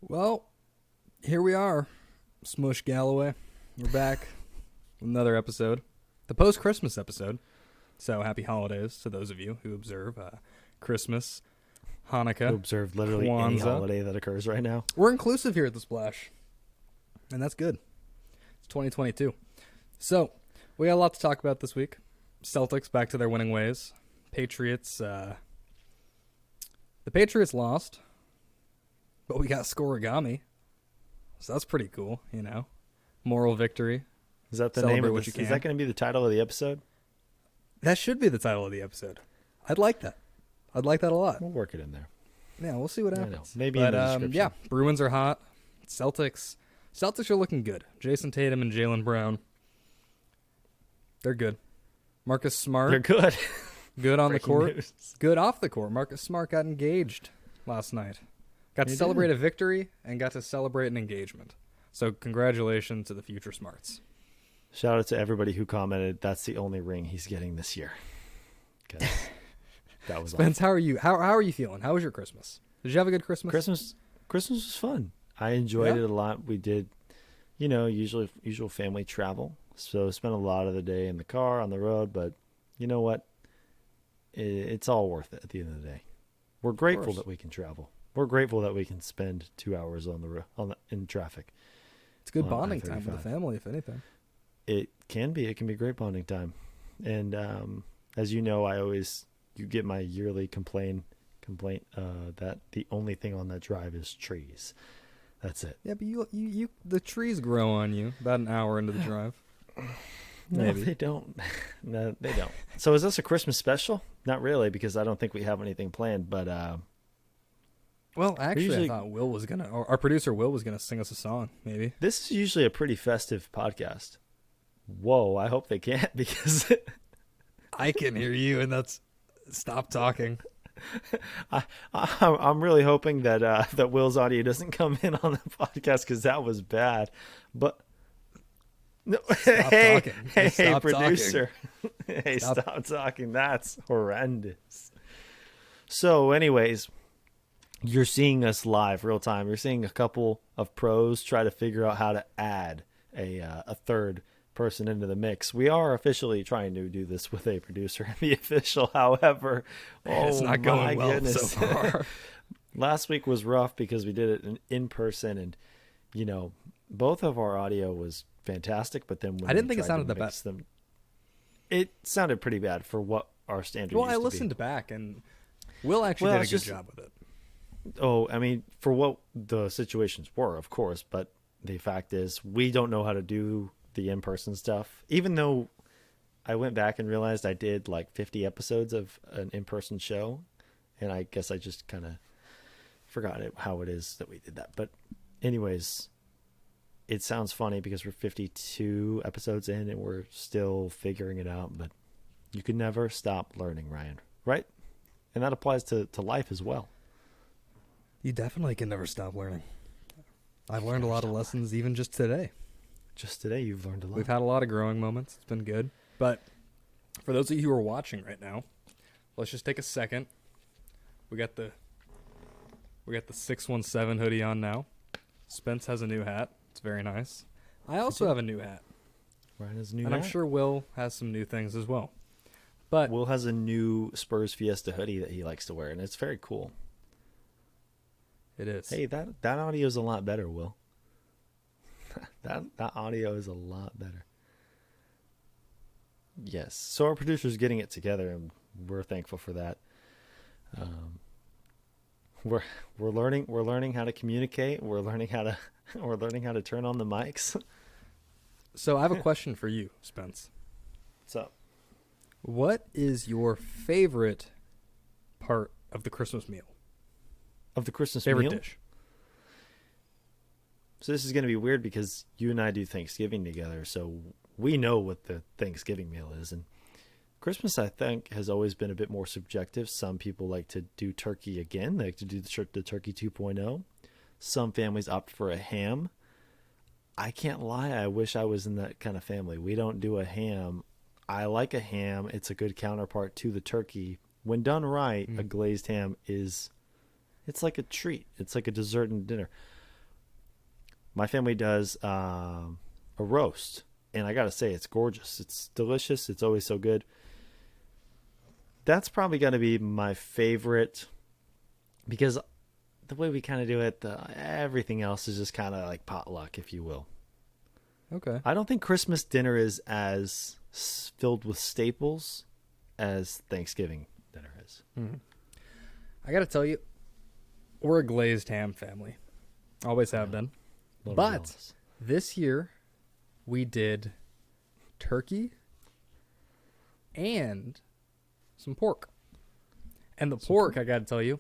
Well, here we are, Smush Galloway. We're back with another episode, the post-Christmas episode. So happy holidays to those of you who observe Christmas, Hanukkah, Who observe literally Kwanzaa. any holiday that occurs right now. We're inclusive here at the Splash, and that's good. It's 2022. So we got a lot to talk about this week. Celtics back to their winning ways. Patriots. The Patriots lost, but we got scoregami, so that's pretty cool. You know, moral victory. Is that the Celebrate name of what this? you can. Is that going to be the title of the episode? That should be the title of the episode. I'd like that. I'd like that a lot. We'll work it in there. Yeah, we'll see what I happens. know. Maybe But, in the description. yeah, Bruins are hot. Celtics are looking good. Jayson Tatum and Jaylen Brown. They're good. Marcus Smart. They're good. Good on the Breaking court. news. Good off the court. Marcus Smart got engaged last night. Got to He celebrate did. a victory and got to celebrate an engagement. So congratulations to the future Smarts. Shout out to everybody who commented. That's the only ring he's getting this year. 'Cause that was Spence, how are you? How are you feeling? How was your Christmas? Did you have a good Christmas? Christmas was fun. I enjoyed Yeah? it a lot. We did, usual family travel. So spent a lot of the day in the car on the road. But you know what? It's all worth it at the end of the day. We're grateful course. that we can travel. We're grateful that we can spend 2 hours in traffic. It's good on bonding time with the I-35. family, if anything. It can be great bonding time. And as you know, you get my yearly complaint that the only thing on that drive is trees. That's it. Yeah, but you the trees grow on you about an hour into the drive. No, Maybe. they don't. No, they don't. So is this a Christmas special? Not really, because I don't think we have anything planned. But Well, actually, usually- I thought our producer Will was gonna sing us a song. Maybe. this is usually a pretty festive podcast. Whoa, I hope they can't because I can hear you, and that's stop talking. I'm really hoping that that Will's audio doesn't come in on the podcast because that was bad. But no, hey, talking. hey, Just stop producer, hey, stop talking. That's horrendous. So, anyways, you're seeing us live, real time. You're seeing a couple of pros try to figure out how to add a third person into the mix. We are officially trying to do this with a producer and the official. However, It's not going well so far. Last week was rough because we did it in person, and both of our audio was fantastic. But then when I didn't we think it tried to sounded that mix them, it sounded pretty bad for what our standard. Well, I used to be. listened back, and Will actually did a good job with it. Oh, I mean, for what the situations were, of course, but the fact is we don't know how to do the in-person stuff. Even though I went back and realized I did like 50 episodes of an in-person show, and I guess I just kind of forgot how it is that we did that. But anyways, it sounds funny because we're 52 episodes in and we're still figuring it out, but you can never stop learning, Ryan, right? And that applies to life as well. You definitely can never stop learning. I've learned a lot of lessons even just today. Just today, you've learned a lot. We've had a lot of growing moments. It's been good. But for those of you who are watching right now, let's just take a second. We got the 617 hoodie on now. Spence has a new hat. It's very nice. I also have a new hat. Ryan has a new And I'm hat. sure Will has some new things as well. But Will has a new Spurs Fiesta hoodie that he likes to wear, and it's very cool. it is. Hey, that audio is a lot better, Will. that audio is a lot better. Yes. So our producer's getting it together, and we're thankful for that. We're learning how to communicate. We're learning how to turn on the mics. So I have a question for you, Spence. So What is your favorite part of the Christmas meal? of the Christmas Favorite meal, dish? So this is going to be weird because you and I do Thanksgiving together, so we know what the Thanksgiving meal is. And Christmas, I think, has always been a bit more subjective. Some people like to do turkey again. They like to do the turkey 2.0. Some families opt for a ham. I can't lie. I wish I was in that kind of family. We don't do a ham. I like a ham. It's a good counterpart to the turkey. When done right, a glazed ham it's like a treat. It's like a dessert and dinner. my family does a roast, and I gotta say, it's gorgeous. It's delicious. It's always so good. That's probably gonna be my favorite because the way we kind of do it, everything else is just kind of like potluck, if you will. Okay. I don't think Christmas dinner is as filled with staples as Thanksgiving dinner is. Mm-hmm. I got to tell you, we're a glazed ham family. Always have been. But Jealous. this year, we did turkey and some pork. And the pork, I got to tell you,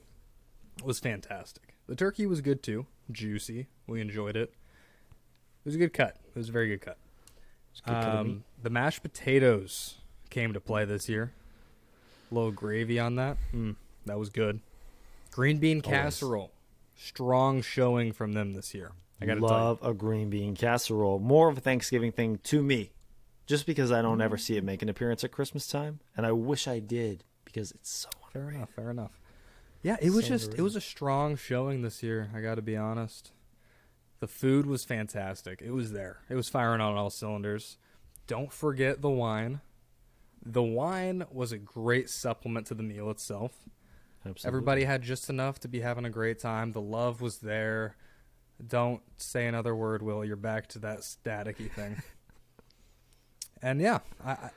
was fantastic. The turkey was good too. Juicy. We enjoyed it. It was a good cut. It was a very good cut. The mashed potatoes came to play this year. A little gravy on that. That was good. Green bean casserole. Strong showing from them this year. I got to love a green bean casserole. More of a Thanksgiving thing to me. Just because I don't ever see it make an appearance at Christmas time. And I wish I did because it's so underrated. Fair enough. Yeah, it was it was a strong showing this year, I got to be honest. The food was fantastic. It was there. It was firing on all cylinders. Don't forget the wine. The wine was a great supplement to the meal itself. Absolutely. Everybody had just enough to be having a great time. The love was there. Don't say another word, Will. You're back to that staticky thing. And yeah,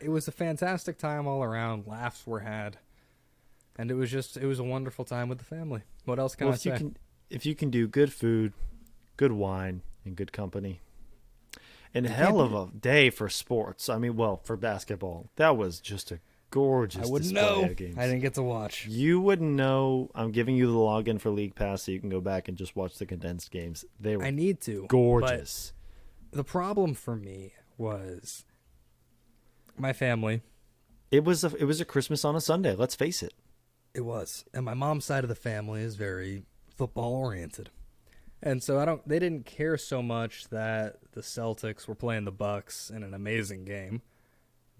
it was a fantastic time all around. Laughs were had. And it was a wonderful time with the family. What else can I say? If you can do good food, good wine, and good company, and hell of a day for sports. I mean, well, for basketball, that was just a gorgeous display of games. I didn't get to watch. You wouldn't know. I'm giving you the login for League Pass so you can go back and just watch the condensed games. They were I need to. Gorgeous. But the problem for me was my family. It was a Christmas on a Sunday. Let's face it. It was. And my mom's side of the family is very football oriented. And so they didn't care so much that the Celtics were playing the Bucks in an amazing game.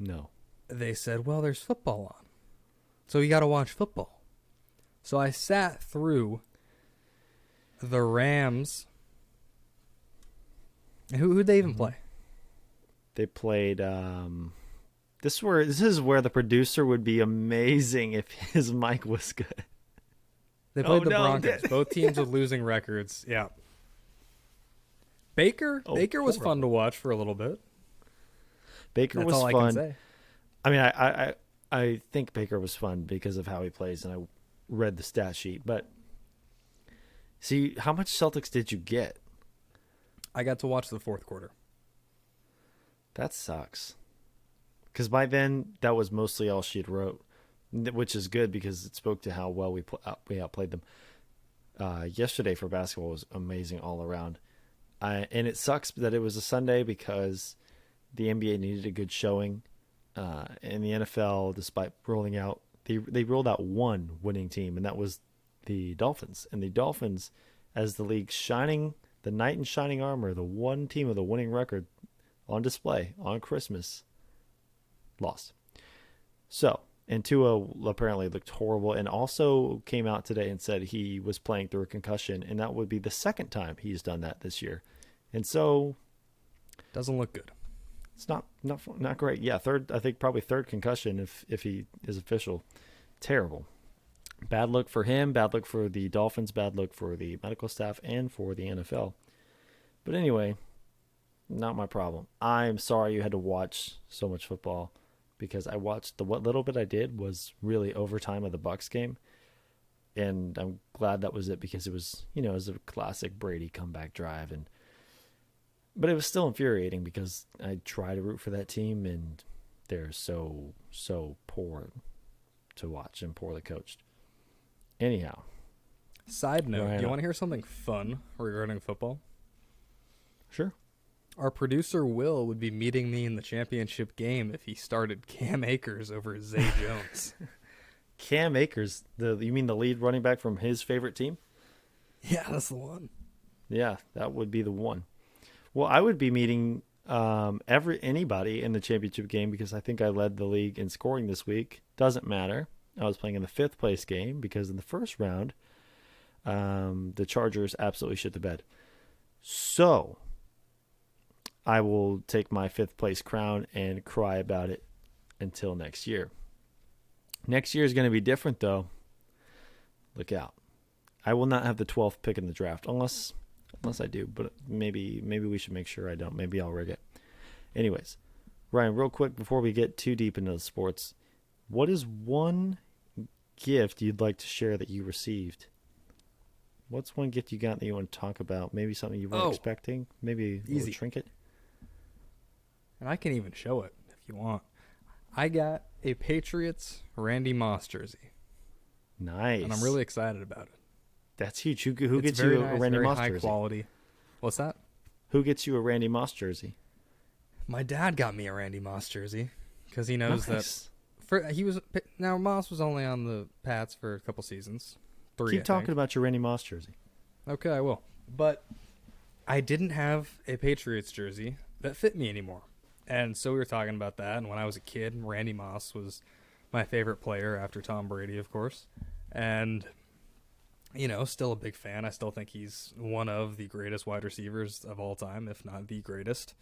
No. They said, well, there's football on. So you got to watch football. So I sat through the Rams. Who'd they even play? They played This is where the producer would be amazing if his mic was good. They played the Broncos. Both teams with losing records. Yeah. Baker was fun to watch for a little bit. Baker was fun. That's all I can say. I mean, I think Baker was fun because of how he plays, and I read the stat sheet. But see, how much Celtics did you get? I got to watch the fourth quarter. That sucks. Because by then, that was mostly all she had wrote, which is good because it spoke to how well we outplayed them. Yesterday for basketball was amazing all around. And it sucks that it was a Sunday because the NBA needed a good showing. And the NFL, despite rolling out, they rolled out one winning team, and that was the Dolphins. And the Dolphins, as the league's the knight in shining armor, the one team with a winning record on display on Christmas, lost. So, and Tua apparently looked horrible and also came out today and said he was playing through a concussion, and that would be the second time he's done that this year. And so, doesn't look good. It's not great. Yeah, probably third concussion if he is official. Terrible. Bad look for him, bad look for the Dolphins, bad look for the medical staff and for the NFL. But anyway, not my problem. I'm sorry you had to watch so much football because I watched what little bit I did was really overtime of the Bucks game. And I'm glad that was it because it was, it was a classic Brady comeback drive. But it was still infuriating because I try to root for that team and they're so poor to watch and poorly coached. Anyhow. Side note, do you want to hear something fun regarding football? Sure. Our producer, Will, would be meeting me in the championship game if he started Cam Akers over Zay Jones. Cam Akers, you mean the lead running back from his favorite team? Yeah, that's the one. Yeah, that would be the one. Well, I would be meeting anybody in the championship game because I think I led the league in scoring this week. Doesn't matter. I was playing in the 5th place game because in the first round, the Chargers absolutely shit the bed. So I will take my 5th place crown and cry about it until next year. Next year is going to be different, though. Look out. I will not have the 12th pick in the draft unless I do, but maybe we should make sure I don't. Maybe I'll rig it. Anyways, Ryan, real quick before we get too deep into the sports, what is one gift you'd like to share that you received? What's one gift you got that you want to talk about? Maybe something you weren't expecting? Maybe a little trinket? And I can even show it if you want. I got a Patriots Randy Moss jersey. Nice. And I'm really excited about it. That's huge. Who gets you a Randy Moss jersey? High quality. What's that? Who gets you a Randy Moss jersey? My dad got me a Randy Moss jersey because he knows that. Now Moss was only on the Pats for a couple seasons. 3. Keep talking about your Randy Moss jersey. Okay, I will. But I didn't have a Patriots jersey that fit me anymore. And so we were talking about that. And when I was a kid, Randy Moss was my favorite player after Tom Brady, of course. And, still a big fan. I still think he's one of the greatest wide receivers of all time, if not the greatest.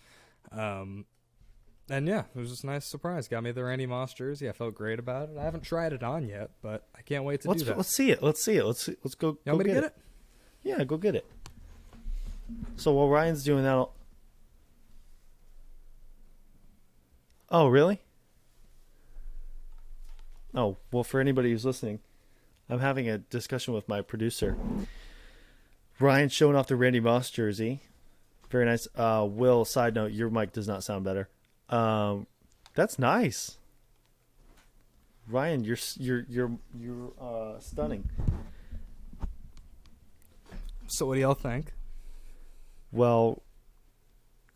And yeah, it was just a nice surprise. Got me the Randy Moss jersey. I felt great about it. I haven't tried it on yet, but I can't wait to do that. Let's see it. Let's go. You want me to get it? Yeah, go get it. So while Ryan's doing that, oh really? Oh well, for anybody who's listening, I'm having a discussion with my producer. Ryan's showing off the Randy Moss jersey. Very nice. Will, side note, your mic does not sound better. That's nice. Ryan, you're stunning. So what do y'all think? Well,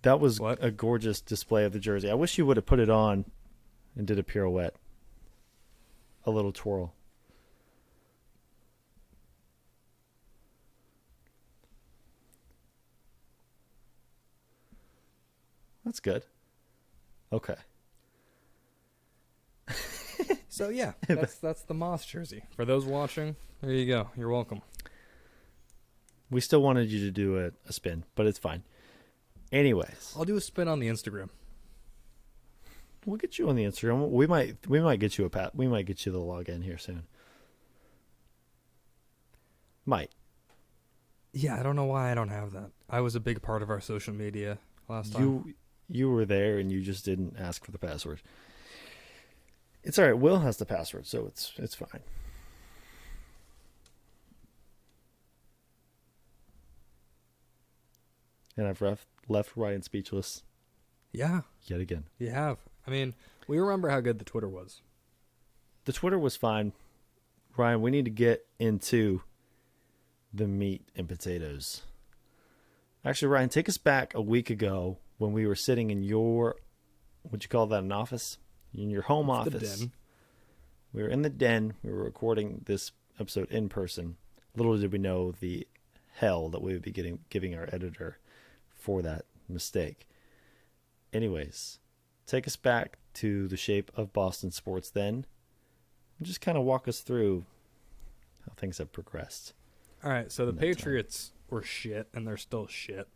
that was a gorgeous display of the jersey. I wish you would have put it on and did a pirouette. A little twirl. That's good. Okay. So yeah, that's the Moss jersey. For those watching, there you go. You're welcome. We still wanted you to do a spin, but it's fine. Anyways, I'll do a spin on the Instagram. We'll get you on the Instagram. We might get you we might get you the login here soon. Might. Yeah, I don't know why I don't have that. I was a big part of our social media last time. You were there and you just didn't ask for the password. It's all right. Will has the password, so it's fine. And I've left Ryan speechless. Yeah. Yet again. You have. I mean, we remember how good the Twitter was. The Twitter was fine. Ryan, we need to get into the meat and potatoes. Actually, Ryan, take us back a week ago when we were sitting in your, would you call that an office? In your home office. The den. We were in the den. We were recording this episode in person. Little did we know the hell that we would be giving our editor for that mistake. Anyways, take us back to the shape of Boston sports then. And just kind of walk us through how things have progressed. All right, so the Patriots were shit, and they're still shit.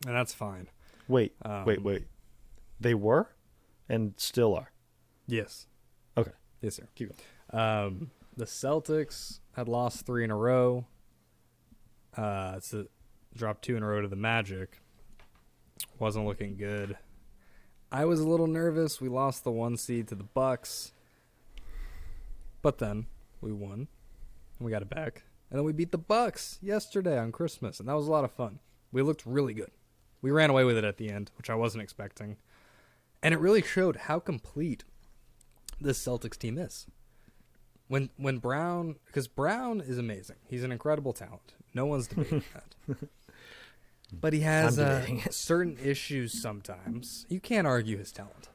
And that's fine. Wait. They were and still are? Yes. Okay. Yes, sir. Keep going. The Celtics had lost 3 in a row. Dropped 2 in a row to the Magic. Wasn't looking good. I was a little nervous. We lost the 1 seed to the Bucks. But then we won. And we got it back. And then we beat the Bucks yesterday on Christmas. And that was a lot of fun. We looked really good. We ran away with it at the end, which I wasn't expecting. And it really showed how complete this Celtics team is. When Brown, because Brown is amazing. He's an incredible talent. No one's debating that. But he has certain issues sometimes. You can't argue his talent.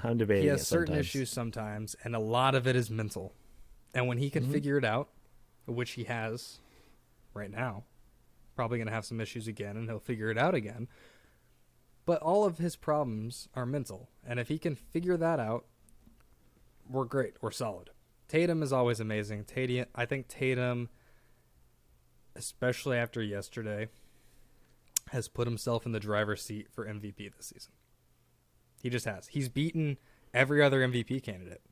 I'm debating. He has certain issues sometimes, and a lot of it is mental. And when he can figure it out, which he has right now, probably going to have some issues again, and he'll figure it out again. But all of his problems are mental. And if he can figure that out, we're great. We're solid. Tatum is always amazing. I think Tatum, especially after yesterday, has put himself in the driver's seat for MVP this season. He just has. He's beaten every other MVP candidate.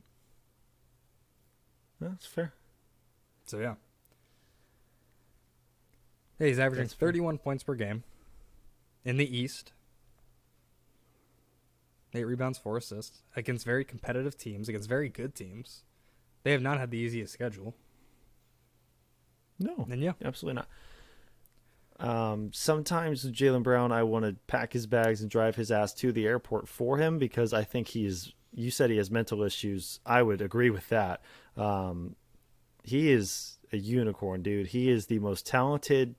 That's fair. So, yeah. Hey, he's averaging That's fair. 31 points per game in the East. 8 rebounds, 4 assists. Against very competitive teams, against very good teams. They have not had the easiest schedule. No. And yeah. Absolutely not. Sometimes with Jaylen Brown, I want to pack his bags and drive his ass to the airport for him because I think you said he has mental issues. I would agree with that. He is a unicorn, dude. He is the most talented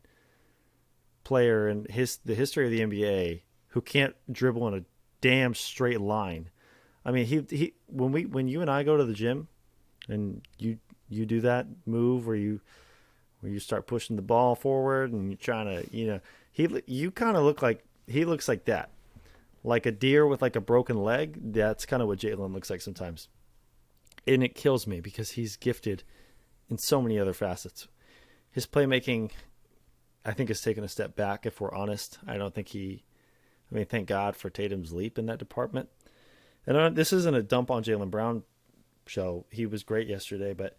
player in the history of the NBA who can't dribble in a damn straight line. I mean, he when you and I go to the gym and you do that move where you start pushing the ball forward and you're trying to, you kind of look like he looks like that. Like a deer with like a broken leg. That's kind of what Jaylen looks like sometimes. And it kills me because he's gifted in so many other facets. His playmaking, I think, has taken a step back, if we're honest. I don't think thank God for Tatum's leap in that department. And this isn't a dump on Jaylen Brown show. He was great yesterday, but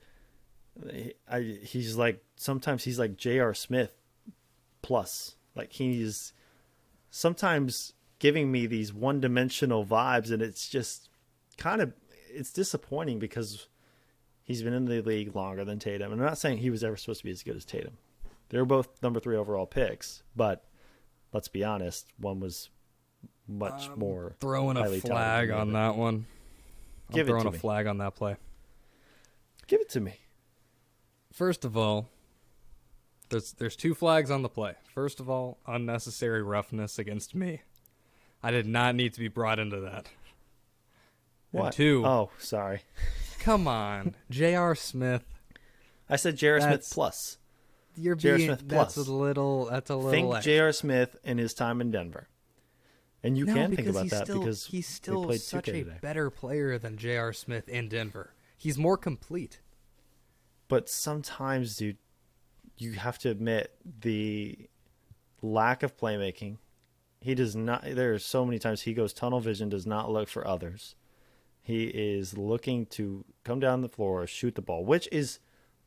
he's like, sometimes he's like J.R. Smith plus. Like, he's sometimes giving me these one-dimensional vibes, and it's just it's disappointing because he's been in the league longer than Tatum. And I'm not saying he was ever supposed to be as good as Tatum. They were both number 3 overall picks, but let's be honest, one was much more throwing a flag on that one. I'm throwing a flag on that play. Give it to me. First of all, there's 2 flags on the play. First of all, unnecessary roughness against me. I did not need to be brought into that. What? And 2. Oh, sorry. Come on, J.R. Smith. I said J.R. Smith plus. You're J.R. being Smith that's plus. a little. Think extra. J.R. Smith in his time in Denver, and you can think about that because he's still they played such 2K a today. better player than J.R. Smith in Denver. He's more complete. But sometimes, dude, you have to admit the lack of playmaking. He does not. There are so many times he goes tunnel vision, does not look for others. He is looking to come down the floor, shoot the ball, which is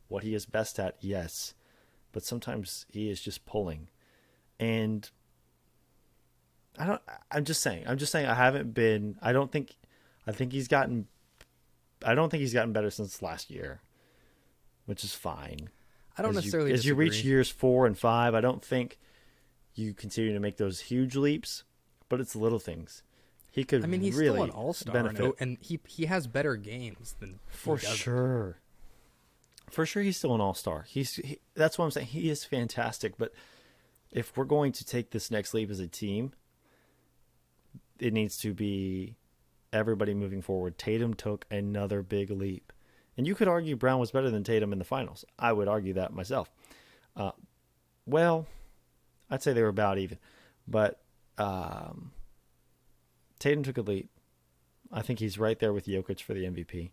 what he is best at, yes. But sometimes he is just pulling. And I'm just saying I don't think he's gotten better since last year, which is fine. I don't necessarily as you disagree. reach years 4 and 5, I don't think you continue to make those huge leaps, but it's little things. He could he's really still an all-star, benefit. and he has better games than For he doesn't. sure. For sure, he's still an all-star. That's what I'm saying. He is fantastic, but if we're going to take this next leap as a team, it needs to be everybody moving forward. Tatum took another big leap. And you could argue Brown was better than Tatum in the finals. I would argue that myself. Well, I'd say they were about even. But Tatum took a leap. I think he's right there with Jokic for the MVP.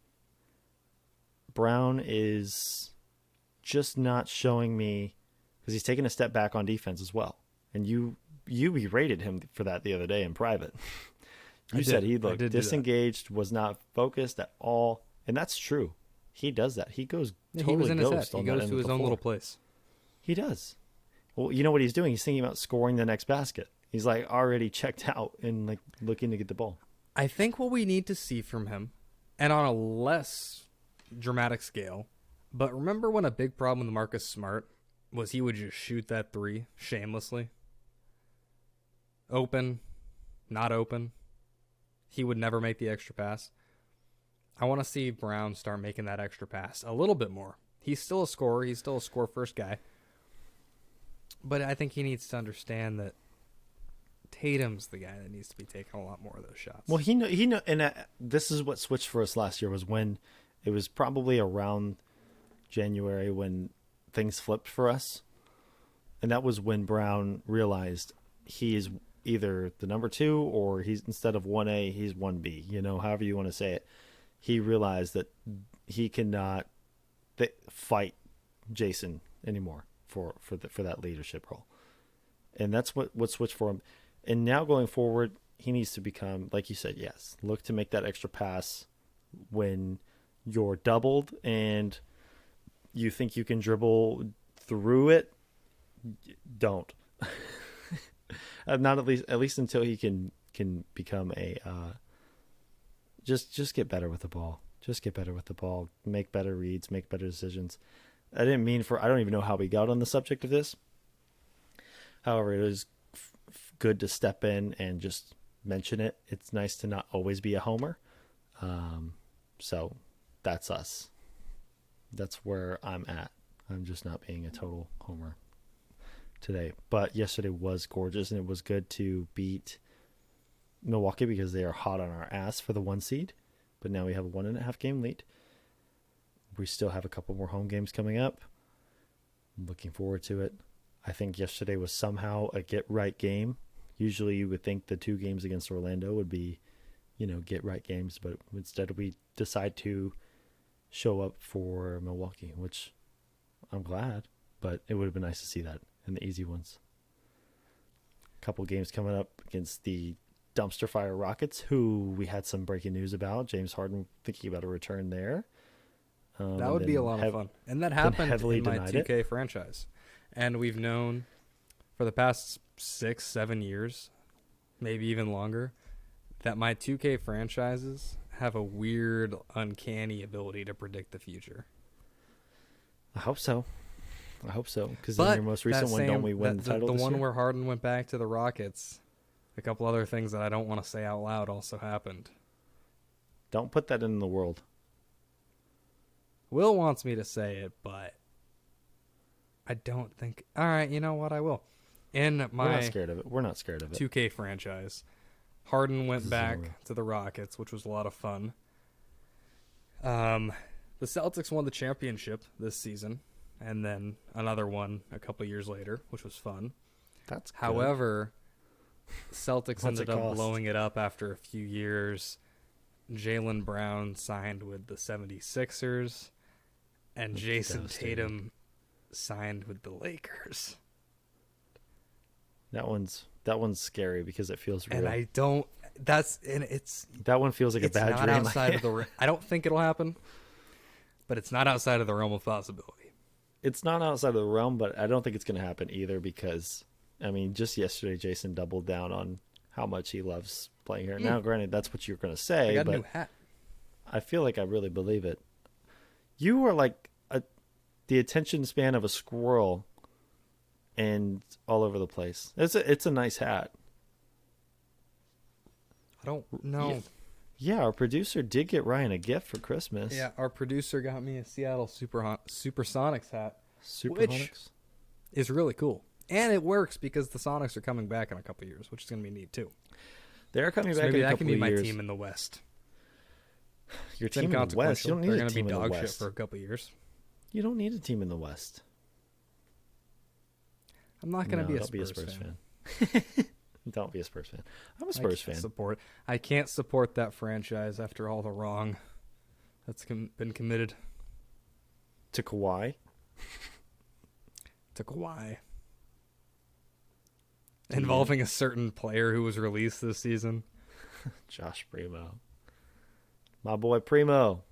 Brown is just not showing me, because he's taken a step back on defense as well. And you berated him for that the other day in private. You said he looked disengaged, was not focused at all. And that's true. He does that. He goes totally he was in his ghost head. on He that goes end to of his the own floor. little place. He does. Well, you know what he's doing? He's thinking about scoring the next basket. He's like already checked out and like looking to get the ball. I think what we need to see from him, and on a less dramatic scale, but remember when a big problem with Marcus Smart was he would just shoot that 3 shamelessly? Open, not open. He would never make the extra pass. I want to see Brown start making that extra pass a little bit more. He's still a scorer. He's still a score-first guy. But I think he needs to understand that Tatum's the guy that needs to be taking a lot more of those shots. Well, he know, and this is what switched for us last year was when it was probably around January when things flipped for us, and that was when Brown realized he is either the number 2 or he's instead of 1A, he's 1B. You know, however you want to say it. He realized that he cannot fight Jayson anymore for that leadership role. And that's what switched for him. And now going forward, he needs to become, like you said, yes, look to make that extra pass when you're doubled and you think you can dribble through it. Don't. Not at least until he can become a just get better with the ball. Just get better with the ball. Make better reads. Make better decisions. I don't even know how we got on the subject of this. However, it is good to step in and just mention it. It's nice to not always be a homer. So that's us. That's where I'm at. I'm just not being a total homer today. But yesterday was gorgeous, and it was good to beat Milwaukee because they are hot on our ass for the 1 seed. But now we have a 1.5 game lead. We still have a couple more home games coming up. I'm looking forward to it. I think yesterday was somehow a get-right game. Usually you would think the 2 games against Orlando would be, get-right games. But instead we decide to show up for Milwaukee, which I'm glad. But it would have been nice to see that in the easy ones. A couple games coming up against the dumpster fire Rockets, who we had some breaking news about. James Harden thinking about a return there. That would be a lot of fun. And that happened in my 2K franchise. And we've known for the past 6-7 years, maybe even longer, that my 2K franchises have a weird, uncanny ability to predict the future. I hope so. Because in your most recent one, don't we win the title The this one year? where Harden went back to the Rockets, a couple other things that I don't want to say out loud also happened. Don't put that in the world. Will wants me to say it, but I don't think... All right, you know what? I will. In my We're not scared of it. 2K franchise, Harden went back to the Rockets, which was a lot of fun. The Celtics won the championship this season, and then another one a couple years later, which was fun. That's good. However, Celtics What's ended it up cost? blowing it up after a few years. Jaylen Brown signed with the 76ers, and Jayson Tatum signed with the Lakers. That one's scary because it feels real. And I don't... it's that one feels like a bad not dream. outside of the... I don't think it'll happen, but it's not outside of the realm of possibility. It's not outside of the realm, but I don't think it's going to happen either because, just yesterday, Jason doubled down on how much he loves playing here. Now, granted, that's what you're going to say, I got but a new hat. I feel like I really believe it. You are like the attention span of a squirrel and all over the place. It's a nice hat. I don't know. Yeah, our producer did get Ryan a gift for Christmas. Yeah, our producer got me a Seattle Supersonics hat, Which is really cool. And it works because the Sonics are coming back in a couple years, which is going to be neat too. They're coming back Maybe in a that couple can be of my years. team in the West. Your It's team in the West. You don't need They're a going to be team in the dog shit West. for a couple years. You don't need a team in the West. I'm not going to be a don't Spurs, be a Spurs fan. fan. Don't be a Spurs fan. I'm a Spurs fan. I can't support that franchise after all the wrong that's been committed To Kawhi. to Kawhi. Involving a certain player who was released this season. Josh Primo. My boy Primo.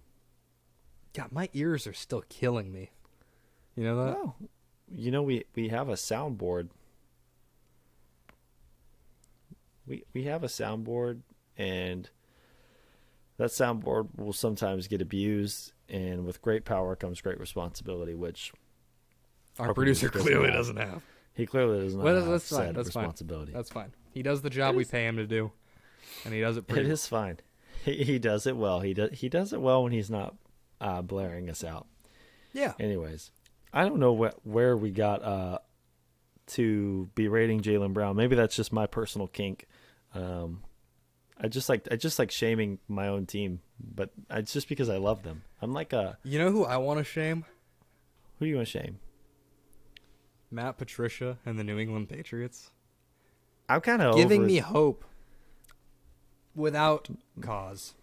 God, my ears are still killing me. You know that? Oh. We have a soundboard. We have a soundboard, and that soundboard will sometimes get abused, and with great power comes great responsibility, which Our producer clearly doesn't have. He clearly doesn't Well, have that's fine. said That's responsibility. fine. That's fine. He does the job we pay him to do, and he does it pretty It is fine. He does it well. He does it well when he's not blaring us out. Yeah. Anyways, I don't know where we got to be rating Jaylen Brown. Maybe that's just my personal kink. I just like shaming my own team, but it's just because I love them. I'm like You know who I want to shame? who do you want to shame? Matt Patricia and the New England Patriots. I'm kind of Giving me hope without cause.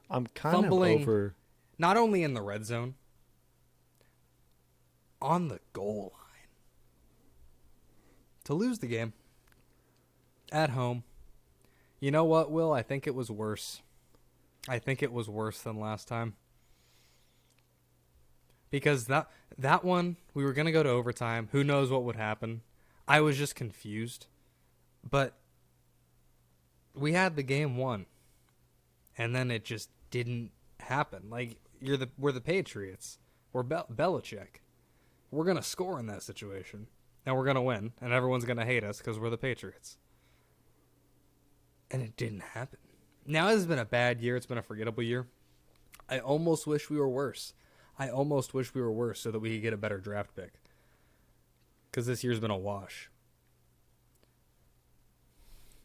I'm kind fumbling. of over. Not only in the red zone, on the goal line. To lose the game. At home. You know what, Will? I think it was worse. I think it was worse than last time. Because that one, we were going to go to overtime. Who knows what would happen? I was just confused. But we had the game won. And then it just didn't happen. Like, we're the Patriots. We're Belichick. We're going to score in that situation. And we're going to win. And everyone's going to hate us because we're the Patriots. And it didn't happen. Now, this has been a bad year. It's been a forgettable year. I almost wish we were worse. So that we could get a better draft pick. Because this year's been a wash.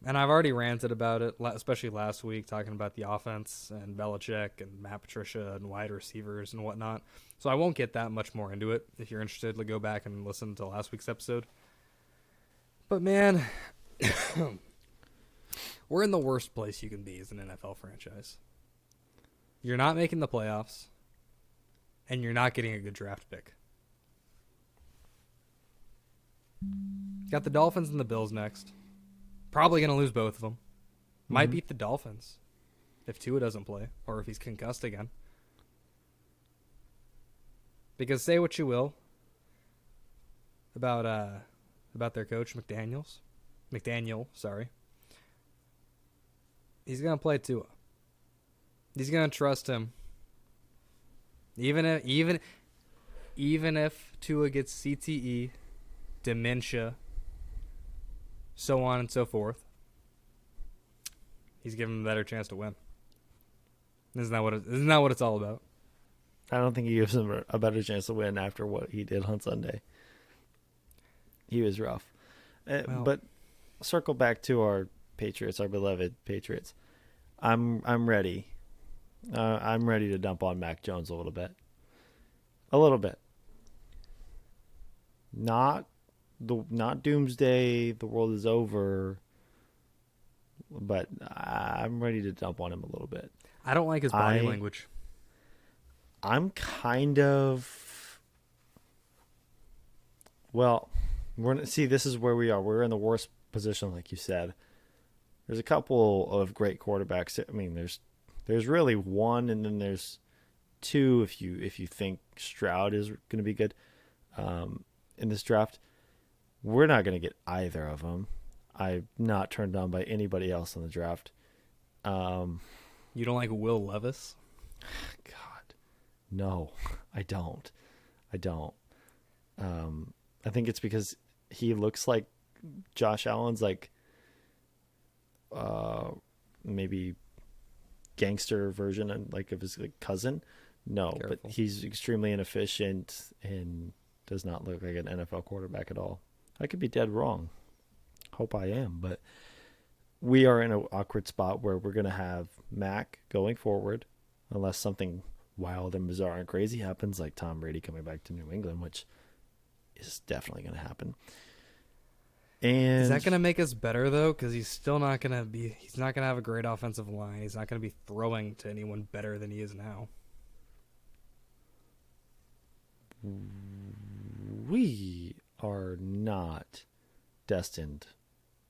And I've already ranted about it, especially last week, talking about the offense and Belichick and Matt Patricia and wide receivers and whatnot. So I won't get that much more into it. If you're interested, go back and listen to last week's episode. But man, we're in the worst place you can be as an NFL franchise. You're not making the playoffs, and you're not getting a good draft pick. Got the Dolphins and the Bills next. Probably going to lose both of them. Might beat the Dolphins if Tua doesn't play or if he's concussed again. Because say what you will about their coach, McDaniel, sorry. He's going to play Tua. He's going to trust him. Even if Tua gets CTE, dementia, so on and so forth, he's giving him a better chance to win. Isn't that what it's all about? I don't think he gives him a better chance to win after what he did on Sunday. He was rough. But circle back to our Patriots, our beloved Patriots. I'm ready. I'm ready to dump on Mac Jones a little bit. Not doomsday, the world is over, but I'm ready to dump on him a little bit. I don't like his body language. I'm kind of... Well, this is where we are. We're in the worst position, like you said. There's a couple of great quarterbacks. I mean, there's really one, and then there's two if you think Stroud is going to be good in this draft. We're not going to get either of them. I'm not turned on by anybody else in the draft. You don't like Will Levis? God, no, I don't. I think it's because he looks like Josh Allen's maybe gangster version and of his cousin. No, Careful. But he's extremely inefficient and does not look like an NFL quarterback at all. I could be dead wrong. Hope I am, but we are in an awkward spot where we're going to have Mac going forward, unless something wild and bizarre and crazy happens, like Tom Brady coming back to New England, which is definitely going to happen. And is that going to make us better though? Because he's still not going to be. He's not going to have a great offensive line. He's not going to be throwing to anyone better than he is now. We are not destined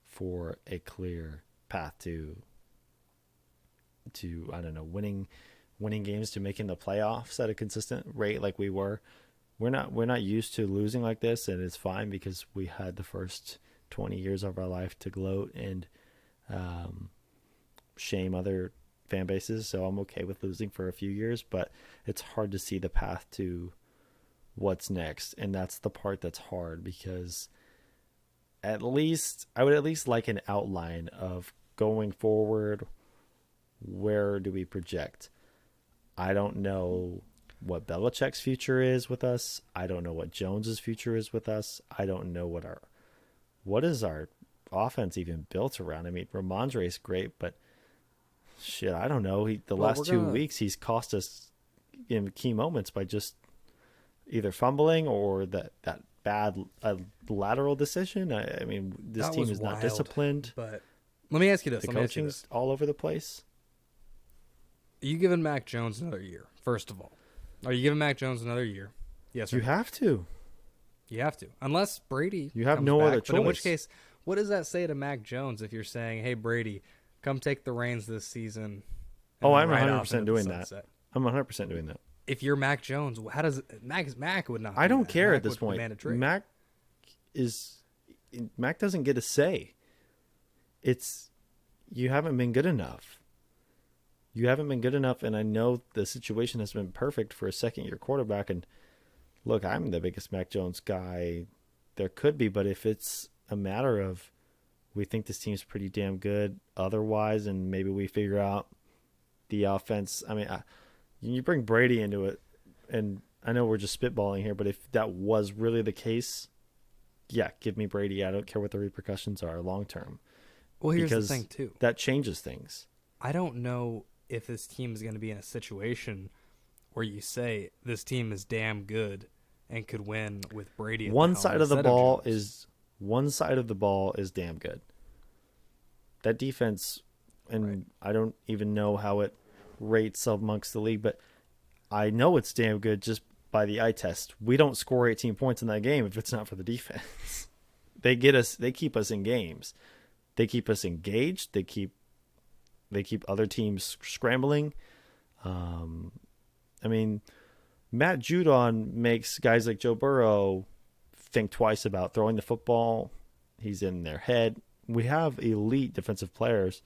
for a clear path to I don't know, winning games, to making the playoffs at a consistent rate like we were. We're not used to losing like this, and it's fine because we had the first 20 years of our life to gloat and shame other fan bases, so I'm okay with losing for a few years, but it's hard to see the path to what's next, and that's the part that's hard, because I would at least like an outline of going forward. Where do we project? I don't know what Belichick's future is with us. I don't know what Jones's future is with us. I don't know what is our offense even built around. I mean, Ramondre is great, but shit, I don't know. The last 2 weeks he's cost us in key moments by just either fumbling or that bad lateral decision. I mean, this team is not disciplined. But let me ask you this. The coaching's all over the place. Are you giving Mac Jones another year, first of all? Are you giving Mac Jones another year? Yes or You no? have to. You have to. Unless Brady You have comes no back, other but in which choice. case, what does that say to Mac Jones if you're saying, "Hey Brady, come take the reins this season"? Oh, and I'm ride off 100% into the doing that. sunset? I'm 100% doing that. If you're Mac Jones, how does Mac would not? I do don't that. care Mac at this would point. demand a trade. Mac doesn't get a say. It's you haven't been good enough. You haven't been good enough, and I know the situation has been perfect for a second-year quarterback. And look, I'm the biggest Mac Jones guy there could be, but if it's a matter of we think this team's pretty damn good otherwise, and maybe we figure out the offense. I mean, you bring Brady into it, and I know we're just spitballing here, but if that was really the case, yeah, give me Brady. I don't care what the repercussions are long term. Well, here's because the thing too. That changes things. I don't know if this team is going to be in a situation where you say this team is damn good and could win with Brady. At One the helm side of the instead ball Jones. one side of the ball is damn good. That defense, and Right. I don't even know how it rates amongst the league, but I know it's damn good just by the eye test. We don't score 18 points in that game if it's not for the defense. They keep us in games. They keep us engaged. They keep other teams scrambling. I mean, Matt Judon makes guys like Joe Burrow think twice about throwing the football. He's in their head. We have elite defensive players,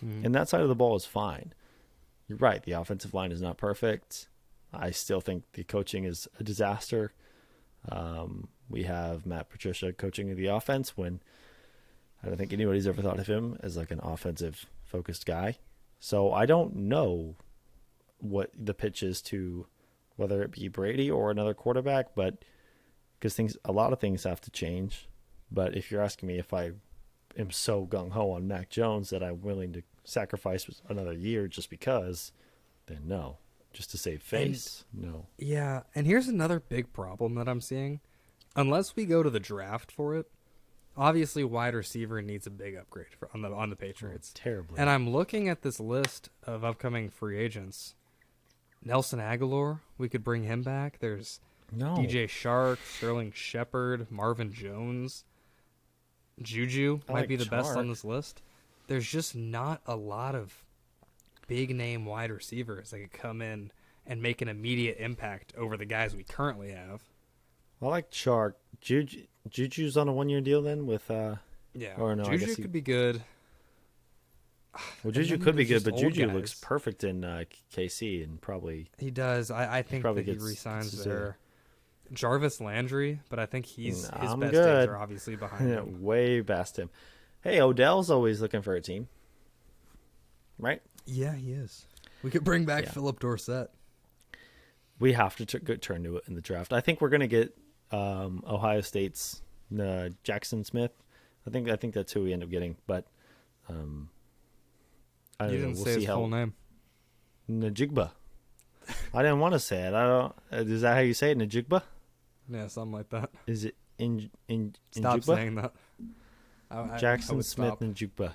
and that side of the ball is fine. You're right. The offensive line is not perfect. I still think the coaching is a disaster. We have Matt Patricia coaching the offense when I don't think anybody's ever thought of him as like an offensive focused guy. So I don't know what the pitch is to whether it be Brady or another quarterback, but because a lot of things have to change. But if you're asking me if I am so gung-ho on Mac Jones that I'm willing to sacrifice another year just because, then no. Just to save face, no. Yeah, and here's another big problem that I'm seeing. Unless we go to the draft for it, obviously wide receiver needs a big upgrade on the Patriots. Terribly. And I'm looking at this list of upcoming free agents. Nelson Aguilar, we could bring him back. There's DJ Shark, Sterling Shepard, Marvin Jones. Juju might be the best on this list. There's just not a lot of big name wide receivers that could come in and make an immediate impact over the guys we currently have. I like Shark. Juju's on a 1-year deal then with Yeah, or no, Juju could be good. Well, Juju could be good, but Juju guys. looks perfect in KC and probably He does. I think that he resigns there. Jarvis Landry, but I think his best days are obviously behind him. Way past him. Hey, Odell's always looking for a team, right? Yeah, he is. We could bring back Philip Dorsett. We have to turn to it in the draft. I think we're going to get Ohio State's Jackson Smith. I think that's who we end up getting, but I don't know. Didn't say his full name. Najigba. I didn't want to say it. I don't. Is that how you say it, Najigba? Yeah, something like that. Is it in Stop Njigba? saying that. Jackson Smith Najigba.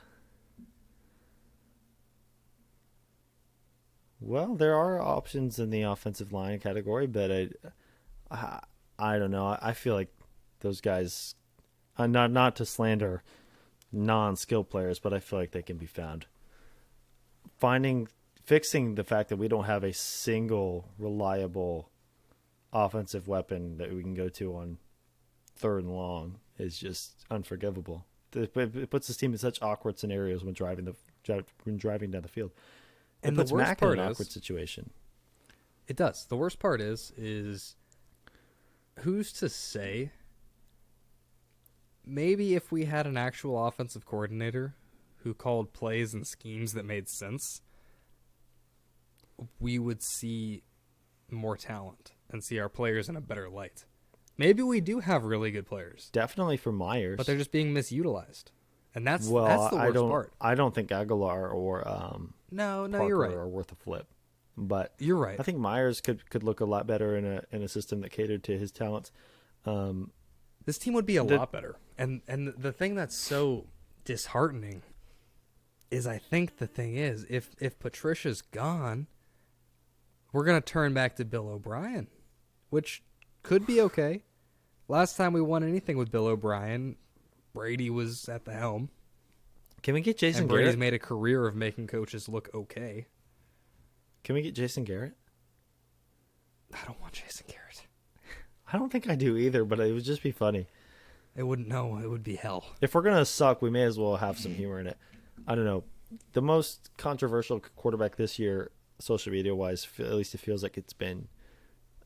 Well, there are options in the offensive line category, but I don't know. I feel like those guys, not to slander non-skilled players, but I feel like they can be found. Fixing the fact that we don't have a single reliable offensive weapon that we can go to on 3rd and long is just unforgivable. It puts this team in such awkward scenarios when driving down the field. And puts the worst Mac part in an is, awkward situation. It does. The worst part is who's to say? Maybe if we had an actual offensive coordinator who called plays and schemes that made sense, we would see more talent and see our players in a better light. Maybe we do have really good players. Definitely for Myers. But they're just being misutilized. And that's the worst part. I don't think Aguilar or No, Parker you're right. are worth a flip. But You're right. I think Myers could look a lot better in a system that catered to his talents. This team would be a lot better. And the thing that's so disheartening is I think the thing is if Patricia's gone, we're going to turn back to Bill O'Brien, which could be okay. Last time we won anything with Bill O'Brien, Brady was at the helm. Can we get Jason And Brady's Garrett? made a career of making coaches look okay. Can we get Jason Garrett? I don't want Jason Garrett. I don't think I do either, but it would just be funny. It would be hell. If we're gonna suck, we may as well have some humor in it. I don't know. The most controversial quarterback this year, social media wise, at least it feels like it's been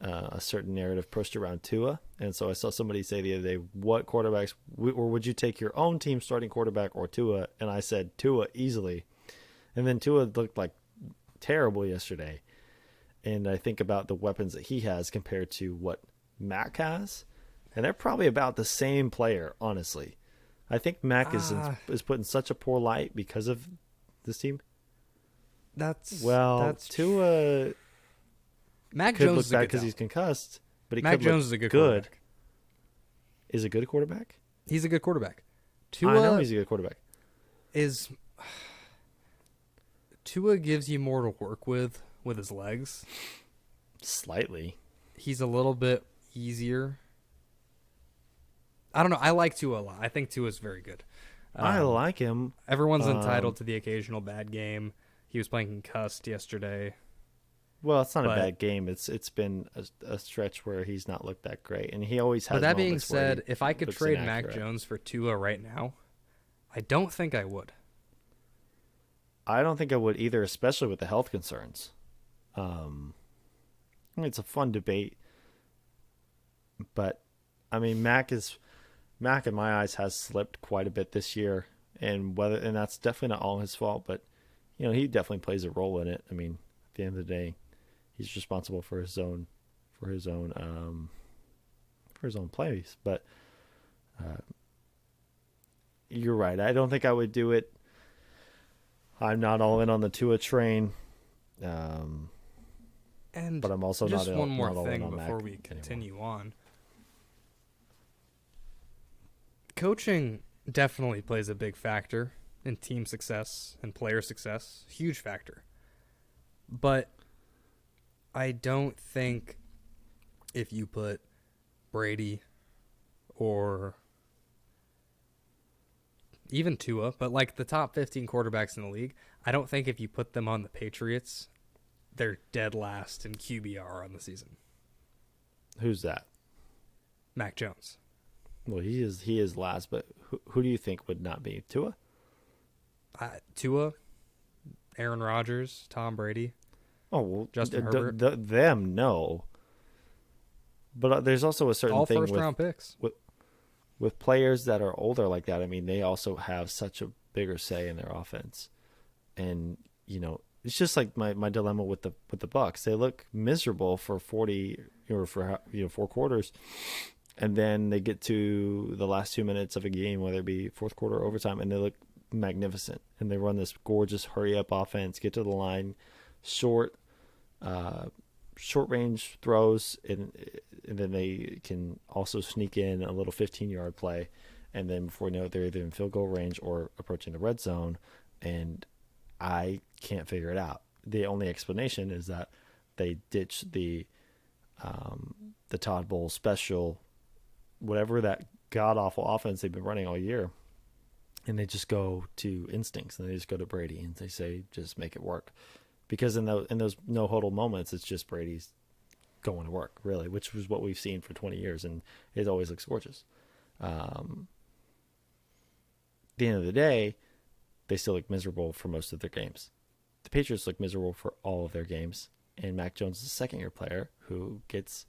a certain narrative pushed around Tua. And so I saw somebody say the other day, "What quarterbacks, or would you take your own team starting quarterback or Tua?" And I said Tua easily. And then Tua looked like terrible yesterday. And I think about the weapons that he has compared to what Mac has, and they're probably about the same player, honestly. I think Mac is put in such a poor light because of this team. That's Tua Mac could Jones look is a bad good because he's concussed, but he Mac could Jones look is a good good. quarterback. Is a good quarterback? He's a good quarterback. I know he's a good quarterback. Tua gives you more to work with his legs. Slightly. He's a little bit easier. I don't know. I like Tua a lot. I think Tua's very good. I like him. Everyone's entitled to the occasional bad game. He was playing concussed yesterday. Well, it's not a bad game. It's been a stretch where he's not looked that great, and he always has. But that being moments where said, he if I could looks trade inaccurate. Mac Jones for Tua right now, I don't think I would. I don't think I would either, especially with the health concerns. It's a fun debate, but I mean, Mac in my eyes has slipped quite a bit this year, and that's definitely not all his fault, but he definitely plays a role in it. I mean, at the end of the day, he's responsible for his own plays. But you're right. I don't think I would do it. I'm not all in on the Tua train. And but I'm also just not one not more all in thing on before Mac we anymore. continue on. Coaching definitely plays a big factor in team success and player success. Huge factor. But I don't think if you put Brady or even Tua, but like the top 15 quarterbacks in the league, I don't think if you put them on the Patriots, they're dead last in QBR on the season. Who's that? Mac Jones. Well, he is last, but who do you think would not be Tua? Tua, Aaron Rodgers, Tom Brady. Oh, well, Justin Herbert. Them, no. But there's also a certain All thing first-round picks. with players that are older like that. I mean, they also have such a bigger say in their offense, and it's just like my dilemma with the Bucks. They look miserable for 40 or for 4 quarters, and then they get to the last 2 minutes of a game, whether it be fourth quarter or overtime, and they look magnificent. And they run this gorgeous hurry up offense, get to the line, short range throws, and then they can also sneak in a little 15-yard play, and then before you know it, they're either in field goal range or approaching the red zone, and I can't figure it out. The only explanation is that they ditched the Todd Bowles special, whatever that god awful offense they've been running all year, and they just go to instincts, and they just go to Brady and they say just make it work, because in those no huddle moments, it's just Brady's going to work, really, which was what we've seen for 20 years, and it always looks gorgeous. At the end of the day, they still look miserable for most of their games. The Patriots look miserable for all of their games, and Mac Jones is a second-year player who gets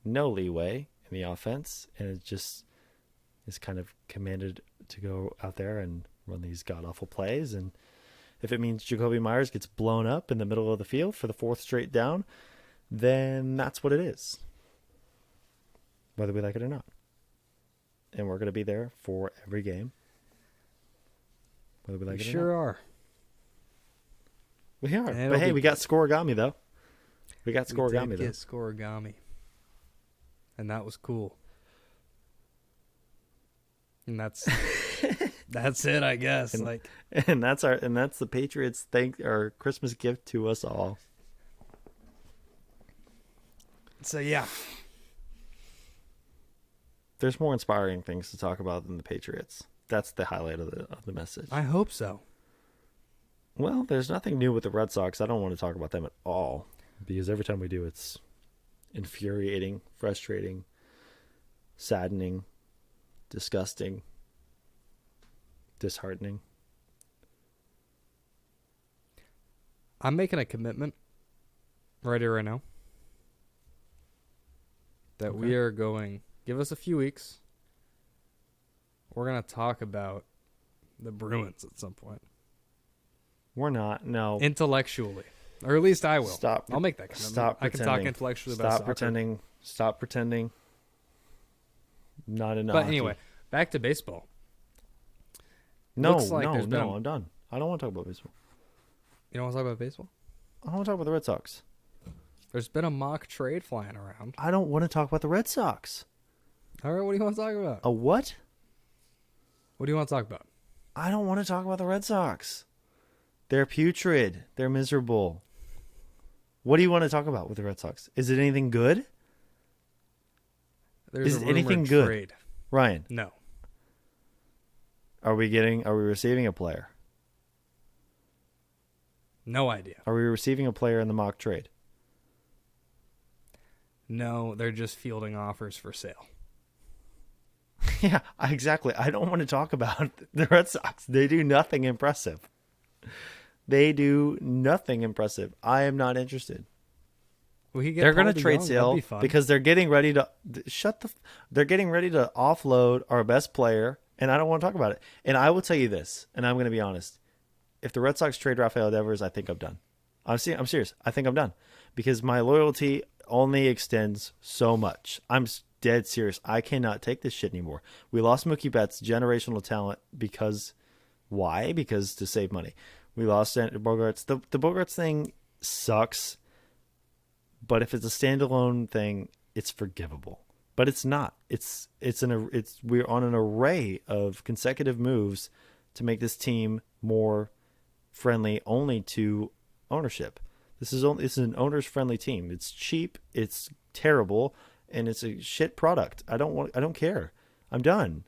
no leeway in the offense, and it just is kind of commanded to go out there and run these god-awful plays. And if it means Jacoby Myers gets blown up in the middle of the field for the 4th straight down, then that's what it is, whether we like it or not. And we're going to be there for every game, whether we like We it or sure not. are. We are. And But hey, it'll we be- got Scorigami, though. We got We Scorigami, did though. get Scorigami. And that was cool. And that's it, I guess. And- And that's the Patriots' our Christmas gift to us all. So yeah. there's more inspiring things to talk about than the Patriots. That's the highlight of the message. I hope so. Well, there's nothing new with the Red Sox. I don't want to talk about them at all because every time we do, it's infuriating, frustrating, saddening, disgusting, disheartening. I'm making a commitment right here, right now, that we are going, give us a few weeks, we're going to talk about the Bruins at some point. We're not. No. Intellectually. Or at least I will. I'll make that commitment. Stop I can talk intellectually about soccer. Stop pretending. Not enough. But anyway, back to baseball. No, like I'm done. I don't want to talk about baseball. You don't want to talk about baseball? I don't want to talk about the Red Sox. There's been a mock trade flying around. I don't want to talk about the Red Sox. All right, what do you want to talk about? A what? What do you want to talk about? I don't want to talk about the Red Sox. They're putrid. They're miserable. What do you want to talk about with the Red Sox? Is it anything good? There's Is it anything good? Trade. Ryan. No. Are we receiving a player? No idea. Are we receiving a player in the mock trade? No, they're just fielding offers for sale. Yeah, exactly. I don't want to talk about the Red Sox. They do nothing impressive. I am not interested. They're going to trade Sale because they're getting ready to they're getting ready to offload our best player, and I don't want to talk about it. And I will tell you this, and I'm going to be honest. If the Red Sox trade Rafael Devers, I think I'm done. I'm serious. I think I'm done because my loyalty only extends so much. I'm dead serious. I cannot take this shit anymore. We lost Mookie Betts, generational talent, because why? Because to save money. We lost Bogarts. The Bogarts thing sucks, but if it's a standalone thing, it's forgivable. But it's not. We're on an array of consecutive moves to make this team more friendly only to ownership. This is an owner's friendly team. It's cheap, it's terrible, and it's a shit product. I don't care. I'm done.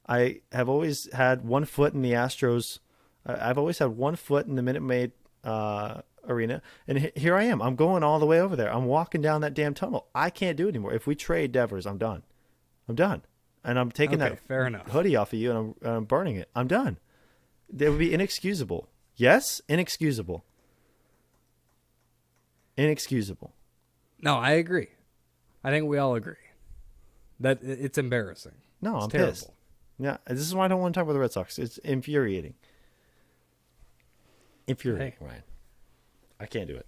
I have always had one foot in the Astros. I've always had one foot in the Minute Maid arena, and here I am. I'm going all the way over there. I'm walking down that damn tunnel. I can't do it anymore. If we trade Devers, I'm done. And I'm taking that fair enough. hoodie off of you, and I'm burning it. I'm done. It would be inexcusable. Yes, inexcusable. Inexcusable. No, I agree. I think we all agree that it's embarrassing. No, it's I'm terrible. pissed. Yeah, this is why I don't want to talk about the Red Sox. It's infuriating. Ryan. I can't do it.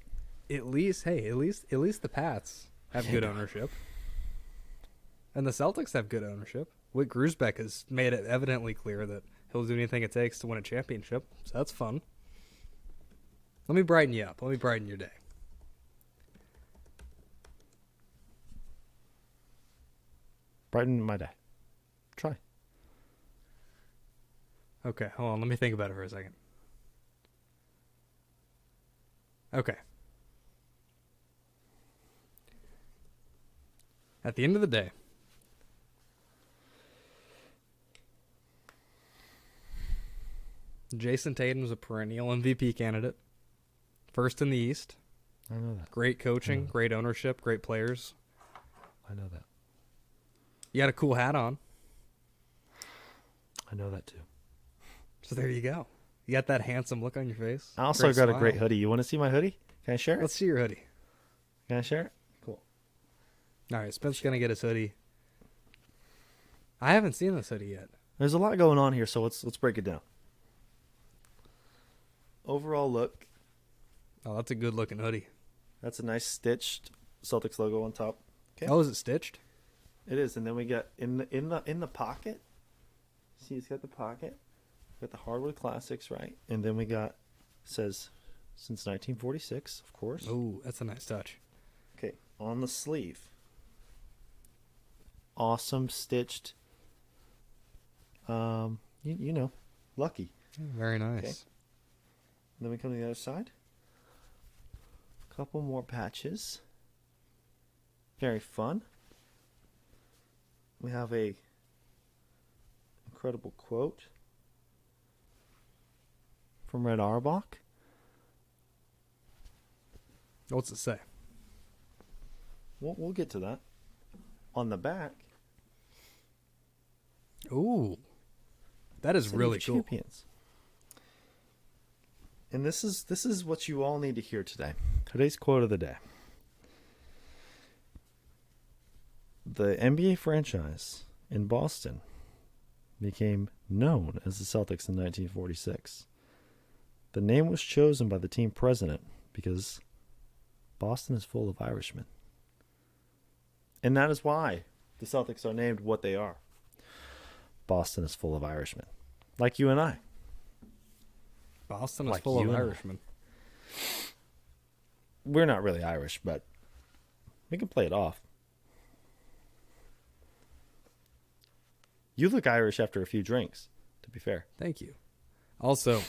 At least the Pats have good ownership. And the Celtics have good ownership. Whit Grusbeck has made it evidently clear that he'll do anything it takes to win a championship. So that's fun. Let me brighten you up. Let me brighten your day. Brighten my day. Try. Okay, hold on. Let me think about it for a second. Okay. At the end of the day, Jayson Tatum is a perennial MVP candidate. First in the East. I know that. Great coaching, great ownership, great players. I know that. You got a cool hat on. I know that too. So there you go. You got that handsome look on your face. I also got a great hoodie. You want to see my hoodie? Can I share it? Let's see your hoodie. Can I share it? Cool. All right, Spencer's going to get his hoodie. I haven't seen this hoodie yet. There's a lot going on here, so let's break it down. Overall look. Oh, that's a good looking hoodie. That's a nice stitched Celtics logo on top. Okay. Oh, is it stitched? It is, and then we got in the pocket. See, it's got the pocket. Got the hardwood classics, right? And then we got says since 1946, of course. Oh, that's a nice touch. Okay, on the sleeve. Awesome stitched. You know, lucky. Very nice. Okay. Then we come to the other side. A couple more patches. Very fun. We have a incredible quote from Red Auerbach. What's it say? We'll get to that. On the back, Ooh, that is City really of cool. Champions. And this is what you all need to hear today. Today's quote of the day. The NBA franchise in Boston became known as the Celtics in 1946. The name was chosen by the team president because Boston is full of Irishmen. And that is why the Celtics are named what they are. Boston is full of Irishmen. Like you and I. Boston is Like full of you and I. Irishmen. We're not really Irish, but we can play it off. You look Irish after a few drinks, to be fair. Thank you. Also,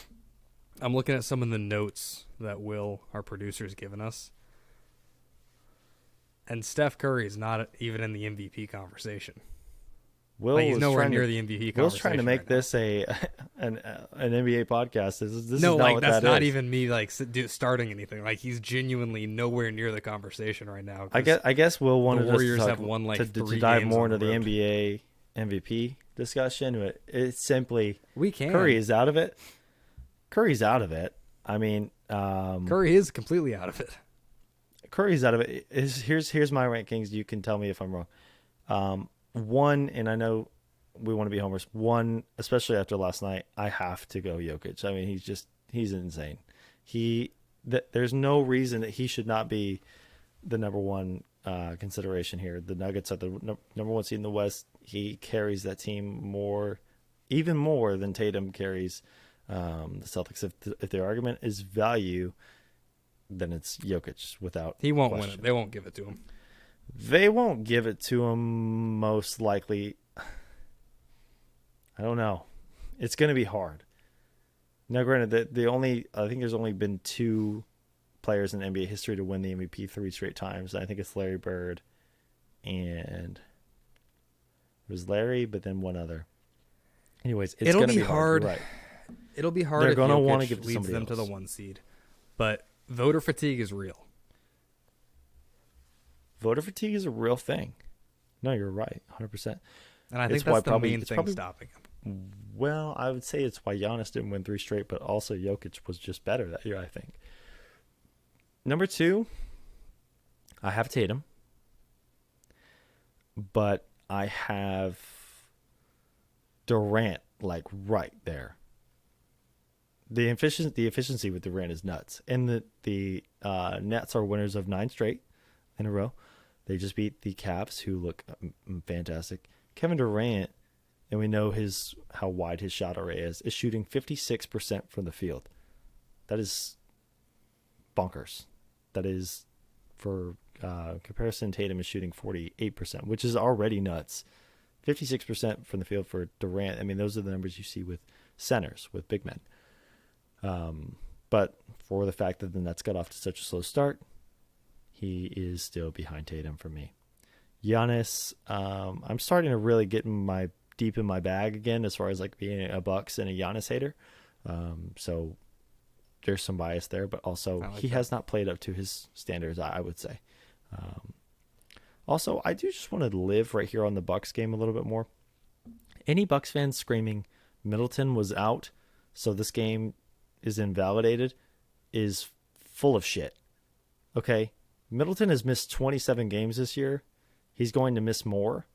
I'm looking at some of the notes that Will, our producer, has given us. And Steph Curry is not even in the MVP conversation. Will Like, he's was nowhere trying near to, the MVP conversation. Will's trying to make right now. this an NBA podcast. This is No, not like what that's that not is. even me like starting anything. Like he's genuinely nowhere near the conversation right now. I guess Will wanted us Warriors to, have won, like, to 3 dive games more on into the the road. NBA MVP discussion. But it's simply We can. Curry is out of it. Curry's out of it. I mean, Curry is completely out of it. Curry's out of it. Here's my rankings. You can tell me if I'm wrong. One, and I know we want to be homers. One, especially after last night, I have to go Jokic. I mean, he's insane. There's no reason that he should not be the number one consideration here. The Nuggets are the number one seed in the West. He carries that team even more than Tatum carries the Celtics. If their argument is value, then it's Jokic without He won't question. win it. They won't give it to him. They won't give it to him, most likely. I don't know. It's going to be hard. Now, granted, I think there's only been 2 players in NBA history to win the MVP 3 straight times. I think it's Larry Bird, and it was Larry, but then one other. Anyways, it's It'll going to be be hard. hard. You're right. It'll be hard They're if gonna Jokic wanna give it to leads somebody them to the else. 1 seed. But voter fatigue is real. Voter fatigue is a real thing. No, you're right, 100%. And I think It's why that's the probably- main it's thing probably- stopping him. Well, I would say it's why Giannis didn't win 3 straight, but also Jokic was just better that year, I think. Number 2, I have Tatum, but I have Durant like right there. The efficiency with Durant is nuts, and the Nets are winners of 9 straight in a row. They just beat the Cavs, who look fantastic. Kevin Durant, and we know how wide his shot array is shooting 56% from the field. That is bonkers. That is, for comparison, Tatum is shooting 48%, which is already nuts. 56% from the field for Durant. I mean, those are the numbers you see with centers, with big men. But for the fact that the Nets got off to such a slow start, he is still behind Tatum for me. Giannis, I'm starting to really get deep in my bag again as far as like being a Bucks and a Giannis hater. So there's some bias there, but also he has not played up to his standards, I would say. Also, I do just want to live right here on the Bucks game a little bit more. Any Bucks fans screaming Middleton was out, so this game is invalidated, is full of shit. Okay? Middleton has missed 27 games this year. He's going to miss more.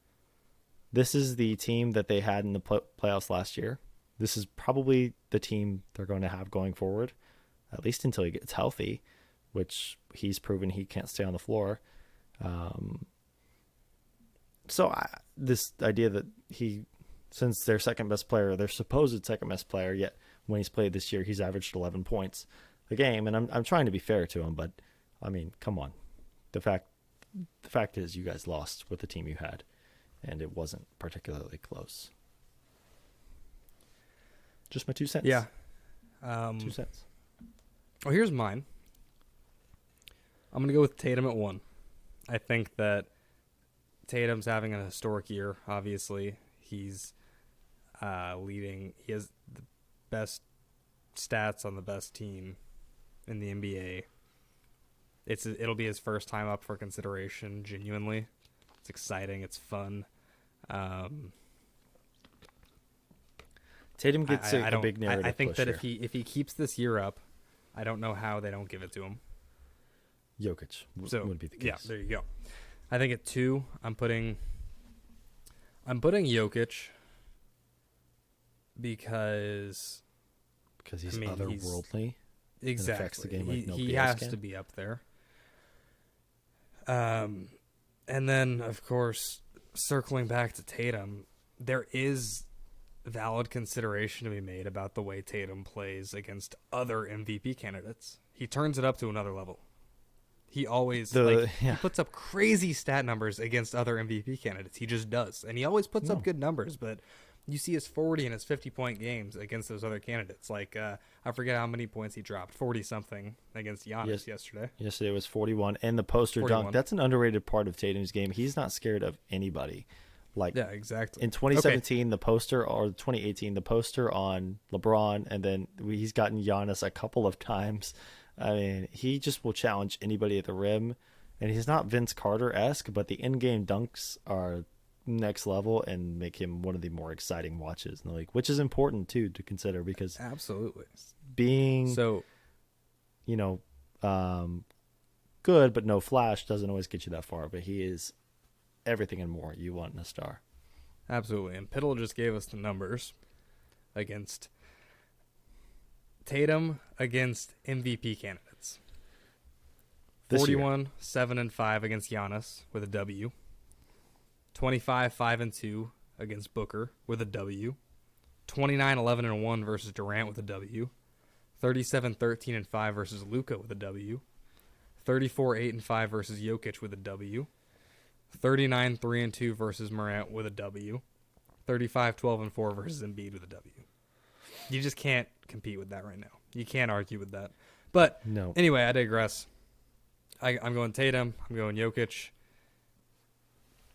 This is the team that they had in the playoffs last year. This is probably the team they're going to have going forward, at least until he gets healthy, which he's proven he can't stay on the floor. This idea that since their second best player, their supposed second best player, yet when he's played this year, he's averaged 11 points a game. And I'm trying to be fair to him, but I mean, come on. The fact is you guys lost with the team you had, and it wasn't particularly close. Just my 2 cents. Yeah. 2 cents. Well, here's mine. I'm going to go with Tatum at 1. I think that Tatum's having a historic year, obviously. He's leading. He has the best stats on the best team in the NBA. It'll be his first time up for consideration. Genuinely, it's exciting. It's fun. Tatum gets a big narrative. I think push that here. if he keeps this year up, I don't know how they don't give it to him. Jokic would be the case. Yeah, there you go. I think at 2, I'm putting Jokic because he's otherworldly. Exactly. And affects the game like nobody he else has can. to be up there. And then, of course, circling back to Tatum, there is valid consideration to be made about the way Tatum plays against other MVP candidates. He turns it up to another level. He always he puts up crazy stat numbers against other MVP candidates. He just does. And he always puts up good numbers, but you see his 40 and his 50-point games against those other candidates. Like, I forget how many points he dropped, 40-something against Giannis yesterday. Yesterday was 41. And the poster 41. dunk, that's an underrated part of Tatum's game. He's not scared of anybody. Yeah, exactly. In 2017, the poster, or 2018, the poster on LeBron, and then he's gotten Giannis a couple of times. I mean, he just will challenge anybody at the rim. And he's not Vince Carter-esque, but the in-game dunks are next level and make him one of the more exciting watches in the league, which is important too to consider, because absolutely being good but no flash doesn't always get you that far, but he is everything and more you want in a star. Absolutely. And Pittle just gave us the numbers against Tatum against MVP candidates. 41, 7 and 5 against Giannis with a W. 25, 5 and 2 against Booker with a W. 29, 11 and 1 versus Durant with a W. 37, 13 and 5 versus Luka with a W. 34, 8 and 5 versus Jokic with a W. 39, 3 and 2 versus Morant with a W. 35, 12 and 4 versus Embiid with a W. You just can't compete with that right now. You can't argue with that. But no. Anyway, I digress. I'm going Tatum. I'm going Jokic.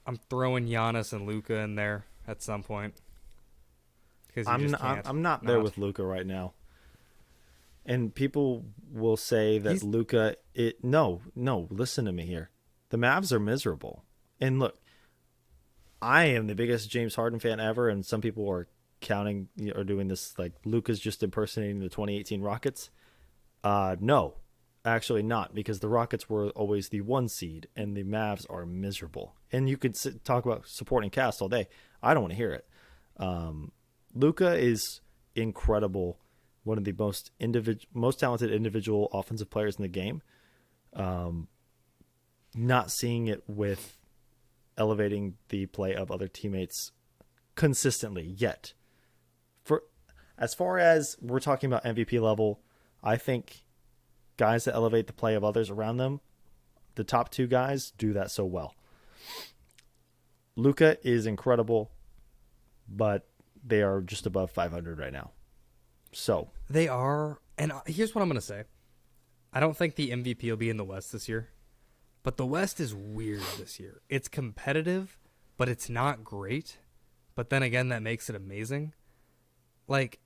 I'm throwing Giannis and Luka in there at some point. I'm not there with Luka right now. And people will say that Luka. No, listen to me here. The Mavs are miserable. And look, I am the biggest James Harden fan ever, and some people are counting or doing this like Luka's just impersonating the 2018 Rockets. No, actually not, because the Rockets were always the 1 seed, and the Mavs are miserable. And you could talk about supporting cast all day. I don't want to hear it. Luka is incredible, one of the most talented individual offensive players in the game. Not seeing it with elevating the play of other teammates consistently yet. As far as we're talking about MVP level, I think guys that elevate the play of others around them, the top 2 guys do that so well. Luka is incredible, but they are just above 500 right now. So they are, and here's what I'm going to say. I don't think the MVP will be in the West this year, but the West is weird this year. It's competitive, but it's not great. But then again, that makes it amazing. Like,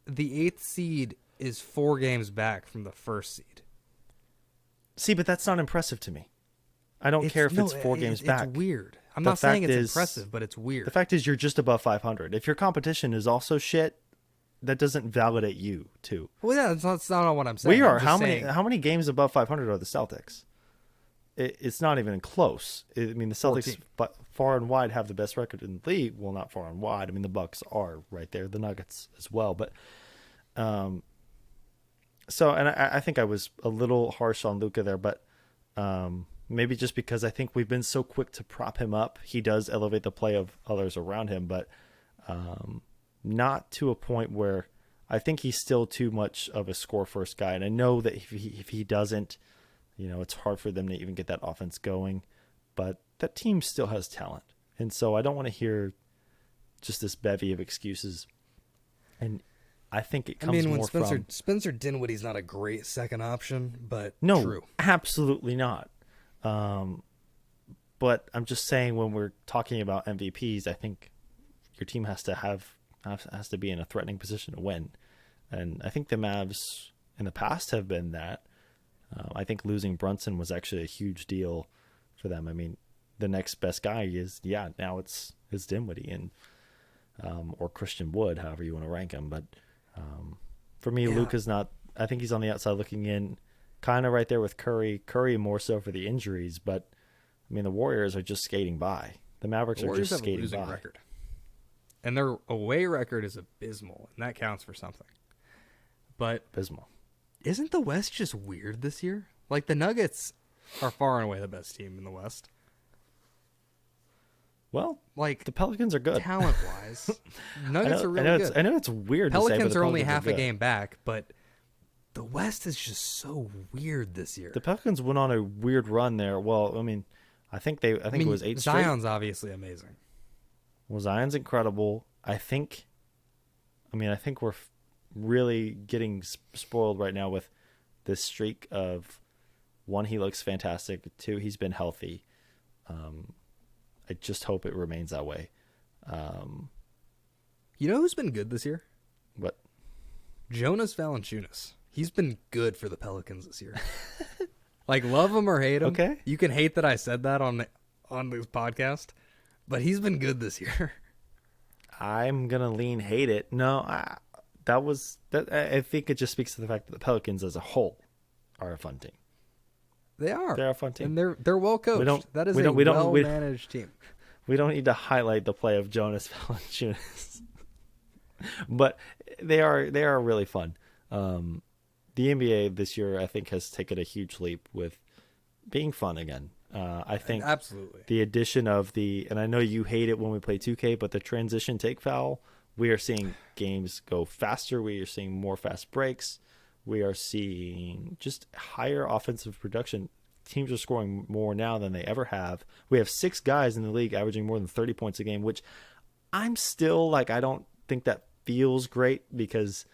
the 8th seed is 4 games back from the 1st seed. See, but that's not impressive to me. I don't care if it's 4 games back. It's weird. I'm not saying it's impressive, but it's weird. The fact is you're just above 500. If your competition is also shit, that doesn't validate you, too. Well, yeah, that's not what I'm saying. We are. How many games above 500 are the Celtics? It's not even close. I mean, the Celtics far and wide have the best record in the league. Well, not far and wide. I mean, the Bucks are right there. The Nuggets as well. But and I think I was a little harsh on Luka there, but maybe just because I think we've been so quick to prop him up. He does elevate the play of others around him, but not to a point where I think he's still too much of a score-first guy. And I know that if he doesn't, it's hard for them to even get that offense going, but that team still has talent. And so I don't want to hear just this bevy of excuses. And I think it comes more from Spencer Dinwiddie's not a great second option, but no, true. Absolutely not. But I'm just saying, when we're talking about MVPs, I think your team has to have has to be in a threatening position to win. And I think the Mavs in the past have been that. I think losing Brunson was actually a huge deal for them. I mean, the next best guy is, now it's Dinwiddie and or Christian Wood, however you want to rank him. But for me, Luka's not. I think he's on the outside looking in, kind of right there with Curry. Curry more so for the injuries, but I mean the Warriors are just skating by. The Mavericks are just skating have a losing by. record. And their away record is abysmal, and that counts for something. But Abysmal. Isn't the West just weird this year? Like, the Nuggets are far and away the best team in the West. Well, like, the Pelicans are good. Talent-wise, Nuggets are really good. I know it's weird to say, but Pelicans the are only Pelicans half a game back, but the West is just so weird this year. The Pelicans went on a weird run there. Well, I mean, I think it was 8 straight. Zion's obviously amazing. Well, Zion's incredible. I think we're really getting spoiled right now with this streak of, one, he looks fantastic. 2, he's been healthy. I just hope it remains that way. You know who's been good this year? What? Jonas Valanciunas. He's been good for the Pelicans this year. Like, love him or hate him. Okay. You can hate that I said that on this podcast, but he's been good this year. I'm gonna lean hate it. No, I think it just speaks to the fact that the Pelicans as a whole are a fun team. They are. They're a fun team, and they're well coached. That is a well managed team. We don't need to highlight the play of Jonas Valanciunas, but they are really fun. The NBA this year, I think, has taken a huge leap with being fun again. I think absolutely the addition of and I know you hate it when we play 2K, but the transition take foul, we are seeing games go faster. We are seeing more fast breaks. We are seeing just higher offensive production. Teams are scoring more now than they ever have. We have 6 guys in the league averaging more than 30 points a game, which I'm still I don't think that feels great, because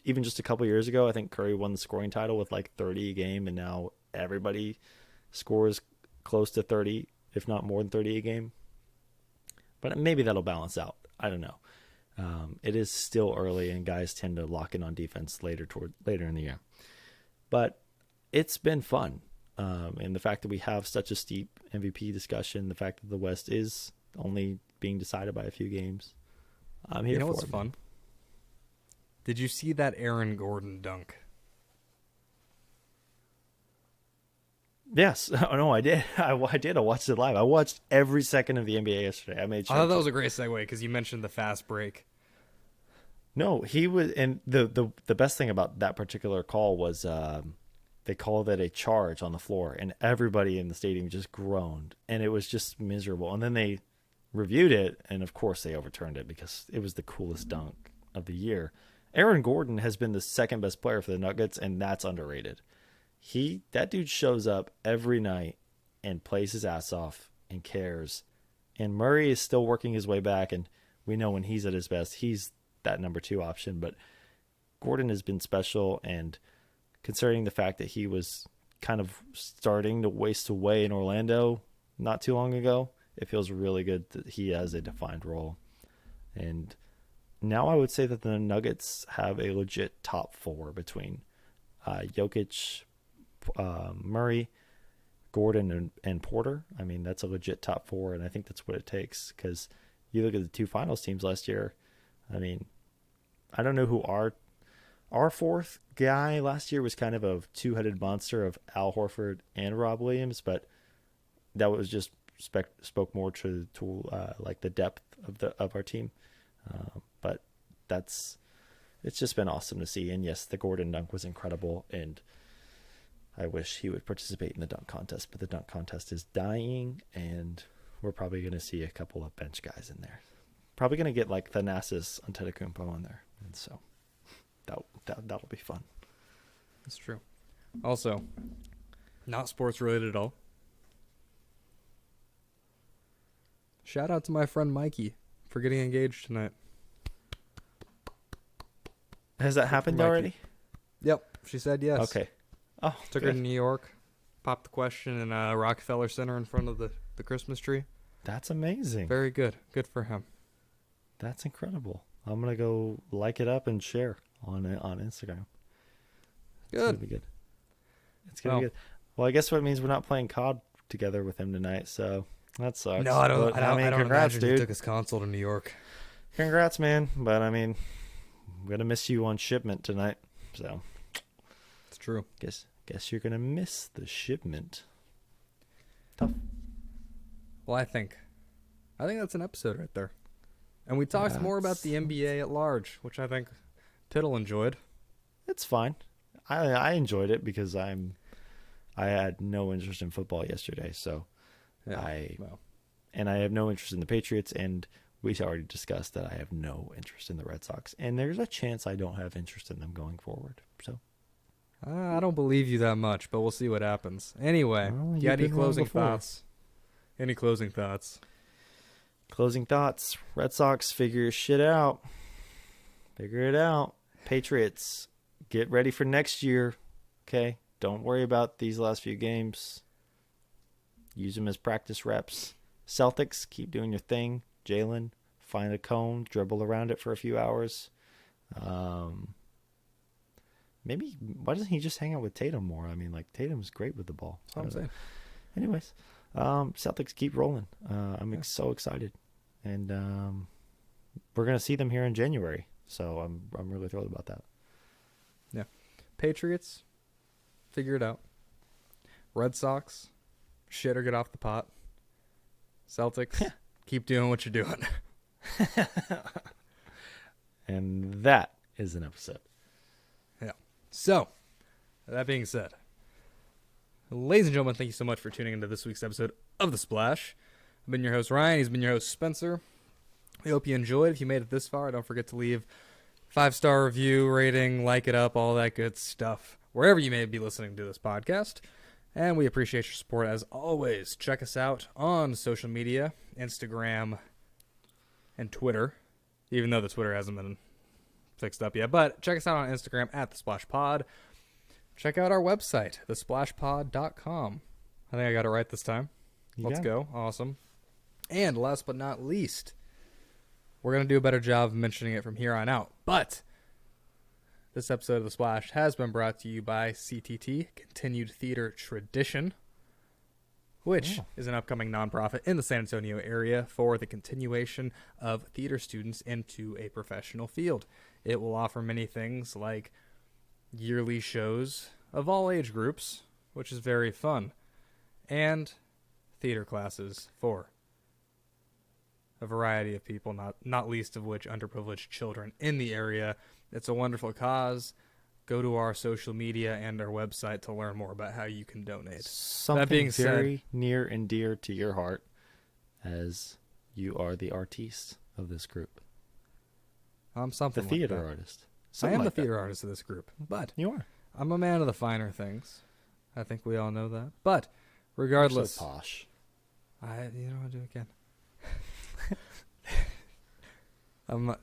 even just a couple years ago, I think Curry won the scoring title with 30 a game, and now everybody scores close to 30, if not more than 30 a game. But maybe that'll balance out. I don't know. It is still early, and guys tend to lock in on defense later in the year. But it's been fun. And the fact that we have such a steep MVP discussion, the fact that the West is only being decided by a few games, I'm here for it. You know what's fun? Did you see that Aaron Gordon dunk? Yes. Oh, no, I did. I did. I watched it live. I watched every second of the NBA yesterday. I made sure. I thought that was a great segue because you mentioned the fast break. No, he was, and the best thing about that particular call was they called it a charge on the floor, and everybody in the stadium just groaned, and it was just miserable. And then they reviewed it, and of course they overturned it because it was the coolest dunk of the year. Aaron Gordon has been the second best player for the Nuggets, and that's underrated. That dude shows up every night and plays his ass off and cares. And Murray is still working his way back, and we know when he's at his best, he's that number 2 option. But Gordon has been special, and considering the fact that he was kind of starting to waste away in Orlando not too long ago, it feels really good that he has a defined role. And now I would say that the Nuggets have a legit top 4 between Jokic, Murray, Gordon, and Porter. I mean, that's a legit top 4, and I think that's what it takes, because you look at the 2 finals teams last year. I mean, I don't know who our 4th guy last year was, kind of a 2-headed monster of Al Horford and Rob Williams, but that was just spoke more to the depth of our team. But it's just been awesome to see. And yes, the Gordon dunk was incredible, and I wish he would participate in the dunk contest, but the dunk contest is dying, and we're probably going to see a couple of bench guys in there. Probably going to get Thanasis Antetokounmpo in there, and so that'll be fun. That's true. Also, not sports related at all. Shout out to my friend Mikey for getting engaged tonight. Has that happened already? Yep, she said yes. Okay. Oh, took her to New York, popped the question in Rockefeller Center in front of the Christmas tree. That's amazing. Very good. Good for him. That's incredible. I'm gonna go like it up and share on Instagram. It's gonna Good. be good. It's gonna be good. Well, I guess what it means we're not playing COD together with him tonight, so that sucks. No, I don't. But, I don't congrats, imagine dude. he took his console to New York. Congrats, man. But I mean, I'm gonna miss you on shipment tonight. So It's true. guess you're gonna miss the shipment. Tough. Well, I think that's an episode right there. And we talked more about the NBA at large, which I think Piddle enjoyed. It's fine. I enjoyed it because I had no interest in football yesterday, so Yeah. I have no interest in the Patriots, and we already discussed that I have no interest in the Red Sox, and there's a chance I don't have interest in them going forward. So I don't believe you that much, but we'll see what happens. Anyway, Well, you got you've any been wrong closing before. thoughts? Any closing thoughts? closing thoughts: Red Sox, figure your shit out. Figure it out. Patriots, get ready for next year. Okay, don't worry about these last few games. Use them as practice reps. Celtics, keep doing your thing. Jalen, find a cone, dribble around it for a few hours. Maybe, why doesn't he just hang out with Tatum more? I mean, like, Tatum's great with the ball. That's what I'm saying. Anyways, Celtics keep rolling. I'm so excited. And we're going to see them here in January. So I'm really thrilled about that. Yeah. Patriots, figure it out. Red Sox, shit or get off the pot. Celtics, keep doing what you're doing. And that is an episode. Yeah. So, that being said, ladies and gentlemen, thank you so much for tuning into this week's episode of The Splash. I've been your host, Ryan. He's been your host, Spencer. We hope you enjoyed. If you made it this far, don't forget to leave 5-star review, rating, like it up, all that good stuff, wherever you may be listening to this podcast. And we appreciate your support as always. Check us out on social media, Instagram and Twitter, even though the Twitter hasn't been fixed up yet. But check us out on Instagram at The Splash Pod. Check out our website, thesplashpod.com. I think I got it right this time. Let's go. Awesome. And last but not least, we're going to do a better job of mentioning it from here on out. But this episode of The Splash has been brought to you by CTT, Continued Theater Tradition, which is an upcoming nonprofit in the San Antonio area for the continuation of theater students into a professional field. It will offer many things like yearly shows of all age groups, which is very fun, and theater classes for a variety of people, not least of which underprivileged children in the area. It's a wonderful cause. Go to our social media and our website to learn more about how you can donate. Something That being very near and dear to your heart, as you are the artiste of this group. I'm something The theater like that. artist. I Something am like the theater artist of this group, but You are. I'm a man of the finer things. I think we all know that. But regardless, You're so posh. you know, I'll do it again.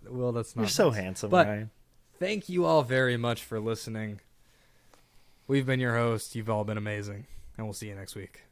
Well, that's not. You're so nice. handsome, But Ryan. thank you all very much for listening. We've been your hosts. You've all been amazing, and we'll see you next week.